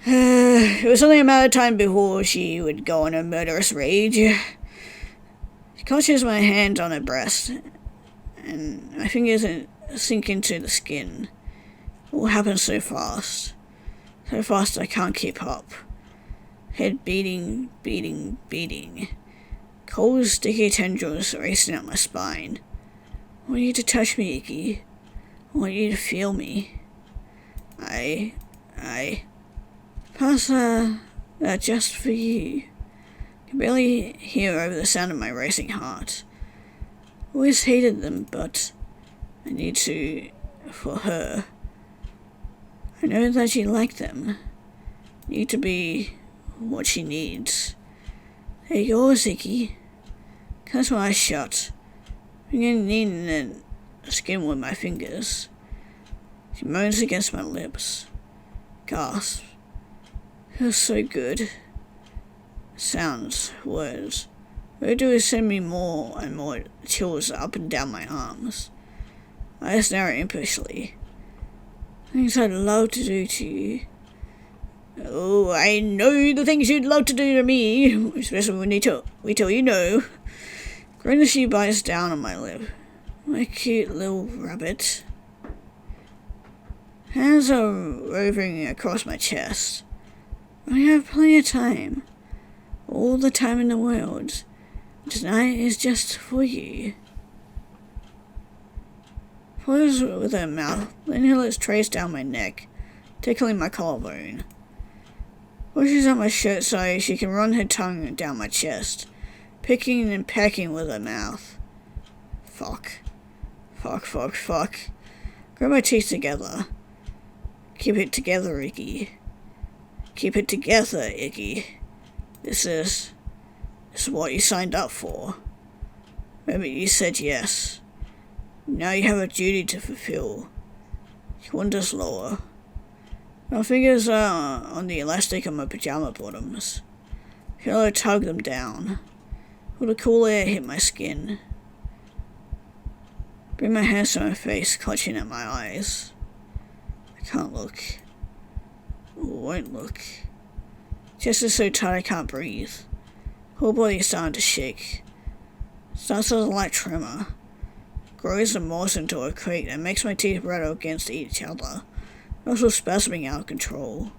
It was only a matter of time before she would go on a murderous rage. She clutches my hand on her breast, and my fingers sink into the skin. It all happens so fast. So fast I can't keep up. Head beating, beating, beating. Cold, sticky tendrils racing up my spine. I want you to touch me, Iggy. I want you to feel me. I pass just for you. I can barely hear over the sound of my racing heart. Always hated them, but I need to for her. I know that she liked them. Need to be what she needs. They're yours, Iggy. Close my eyes shut. Begin kneading the skin with my fingers. She moans against my lips. Gasp. Feels so good. Sounds, words. What they do is send me more and more chills up and down my arms. Eyes narrow impishly. Things I'd love to do to you. Oh, I know the things you'd love to do to me, especially when we tell you no. Grin as she bites down on my lip. My cute little rabbit. Hands are roving across my chest. I have plenty of time. All the time in the world. Tonight is just for you. Follows with her mouth, then her lips trace down my neck, tickling my collarbone. Pushes up my shirt so she can run her tongue down my chest, picking and pecking with her mouth. Fuck. Grab my teeth together. Keep it together, Iggy. Keep it together, Iggy. This is what you signed up for. Maybe you said yes. Now you have a duty to fulfill. She wanders lower. My fingers are on the elastic of my pajama bottoms. Feel her tug them down. Feel the cool air hit my skin. Bring my hands to my face, clutching at my eyes. I can't look. Won't look. Chest is so tight I can't breathe. Whole body is starting to shake. Starts as a light tremor. Grows and morphs into a creak that makes my teeth rattle against each other, also spasming out of control.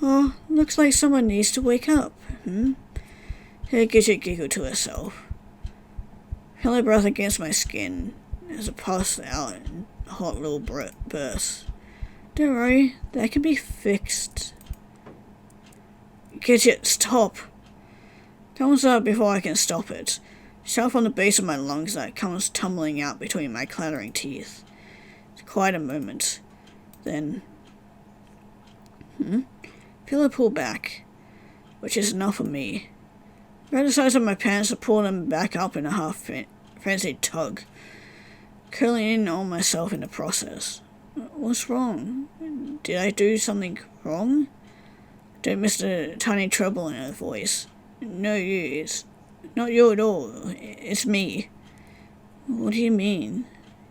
Oh, looks like someone needs to wake up, Her Gidget giggled to herself. Feel her breath against my skin as it passed out in hot little bursts. Don't worry, that can be fixed. Gidget, stop! Comes out before I can stop it. Shout from the base of my lungs that comes tumbling out between my clattering teeth. It's quite a moment. Then... Feel her pull back, which is enough for me. Grab the sides of my pants to pull them back up in a half-frenzied tug, curling in on myself in the process. What's wrong? Did I do something wrong? Don't miss the tiny treble in her voice. No, you. It's not you at all. It's me. What do you mean?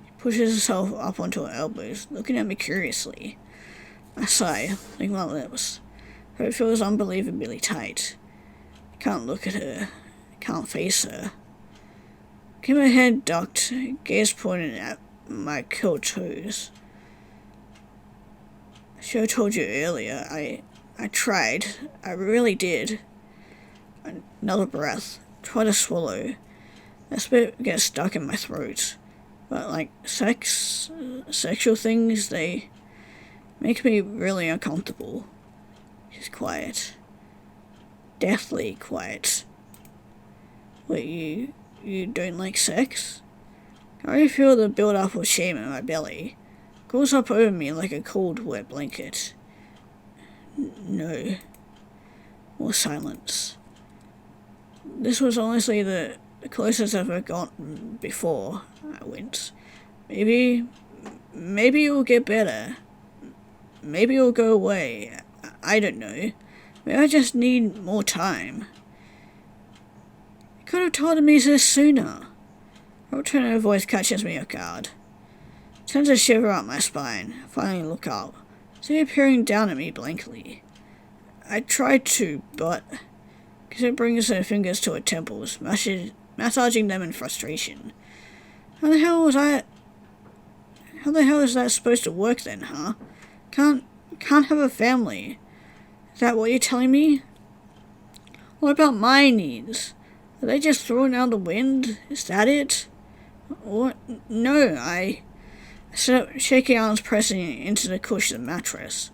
She pushes herself up onto her elbows, looking at me curiously. I sigh, lick my lips. Her feels unbelievably tight. I can't look at her. I can't face her. Keep my head ducked, gaze pointing at my curled toes. I should have told you earlier. I tried. I really did. Another breath. Try to swallow. That spit gets stuck in my throat. But like sexual things, they make me really uncomfortable. She's quiet. Deathly quiet. Wait, you don't like sex? I already feel the build-up of shame in my belly. It goes up over me like a cold, wet blanket. No. More silence. This was honestly the closest I've ever gotten before. I went. Maybe it will get better. Maybe it will go away. I don't know. Maybe I just need more time. You could have told me this sooner. Her tone of voice catches me off guard. Sends a shiver up my spine. I finally look up. See her peering down at me blankly. I tried to, but... It brings her fingers to her temples, massaging them in frustration. How the hell is that supposed to work then, huh? Can't have a family. Is that what you're telling me? What about my needs? Are they just thrown out the wind? Is that it? Or no, I sit up, shaky arms pressing into the cushion of the mattress.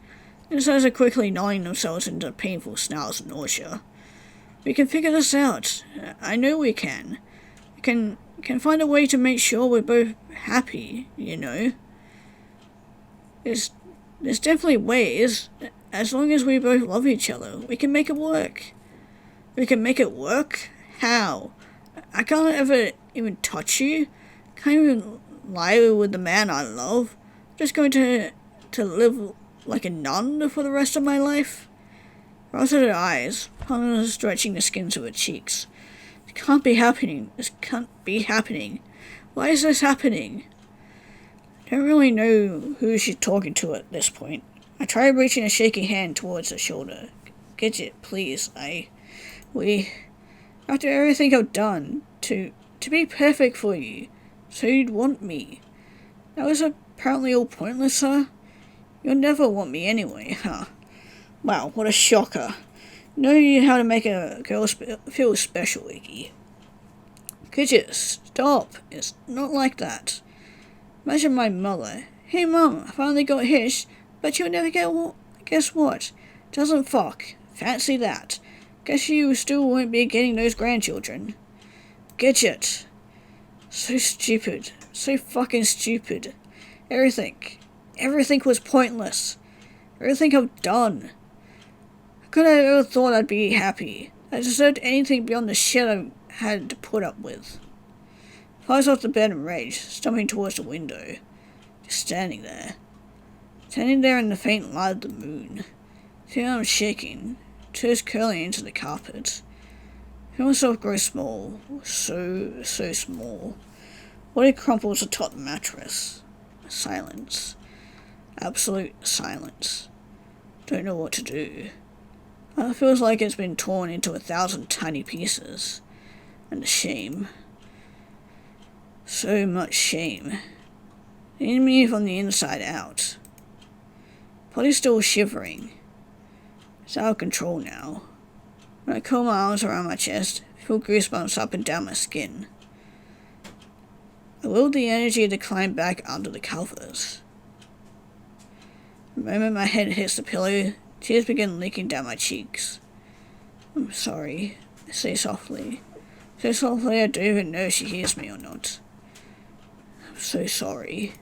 Insides are quickly gnawing themselves into painful snarls of nausea. We can figure this out. I know we can. We can find a way to make sure we're both happy, you know. There's definitely ways. As long as we both love each other, we can make it work. We can make it work? How? I can't ever even touch you. Can't even lie with the man I love. I'm just going to live like a nun for the rest of my life? Rose at her eyes, stretching the skins of her cheeks. It can't be happening. This can't be happening. Why is this happening? I don't really know who she's talking to at this point. I try reaching a shaky hand towards her shoulder. Gidget, please. After everything I've done, to be perfect for you, so you'd want me. That was apparently all pointless, huh? You'll never want me anyway, huh? Wow, what a shocker. Know how to make a girl feel special, Iggy. Gidget, stop. It's not like that. Imagine my mother. Hey, Mum, I finally got hitched, but you'll never guess what? Doesn't fuck. Fancy that. Guess you still won't be getting those grandchildren. Gidget. So stupid. So fucking stupid. Everything was pointless. Everything I've done. Could I ever thought I'd be happy? I deserved anything beyond the shit I had to put up with. Flies off the bed in rage, stumbling towards the window. Just standing there. Standing there in the faint light of the moon. Feel I'm shaking, toes curling into the carpet. Feel myself grow small, so small. Body crumples atop the mattress. Silence. Absolute silence. Don't know what to do. It feels like it's been torn into 1,000 tiny pieces. And the shame. So much shame. Eating me from the inside out. Body's still shivering. It's out of control now. When I curl my arms around my chest, I feel goosebumps up and down my skin. I willed the energy to climb back under the covers. The moment my head hits the pillow, tears begin leaking down my cheeks. I'm sorry, I say softly. So softly I don't even know if she hears me or not. I'm so sorry.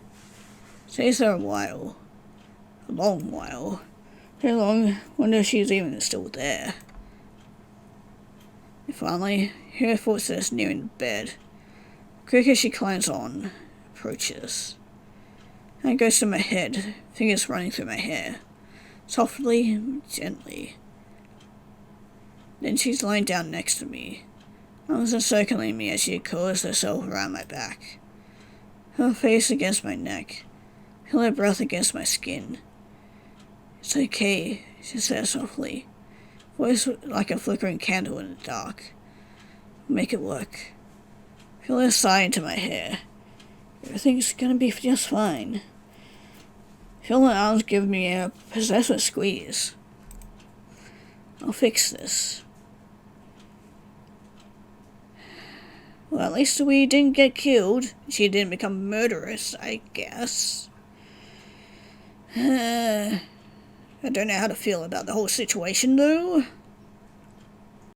Stays there a while. A long while. So long, wonder if she's even still there. And finally, hear her footsteps nearing the bed. Quick as she climbs on, approaches. And it goes to my head, fingers running through my hair. Softly, gently. Then she's lying down next to me. Arms encircling me as she coils herself around my back. Her face against my neck. Feel her breath against my skin. It's okay, she says softly. Voice like a flickering candle in the dark. Make it work. Feel her sigh into my hair. Everything's gonna be just fine. Feel her arms give me a possessive squeeze. I'll fix this. Well, at least we didn't get killed. She didn't become murderous, I guess. I don't know how to feel about the whole situation, though.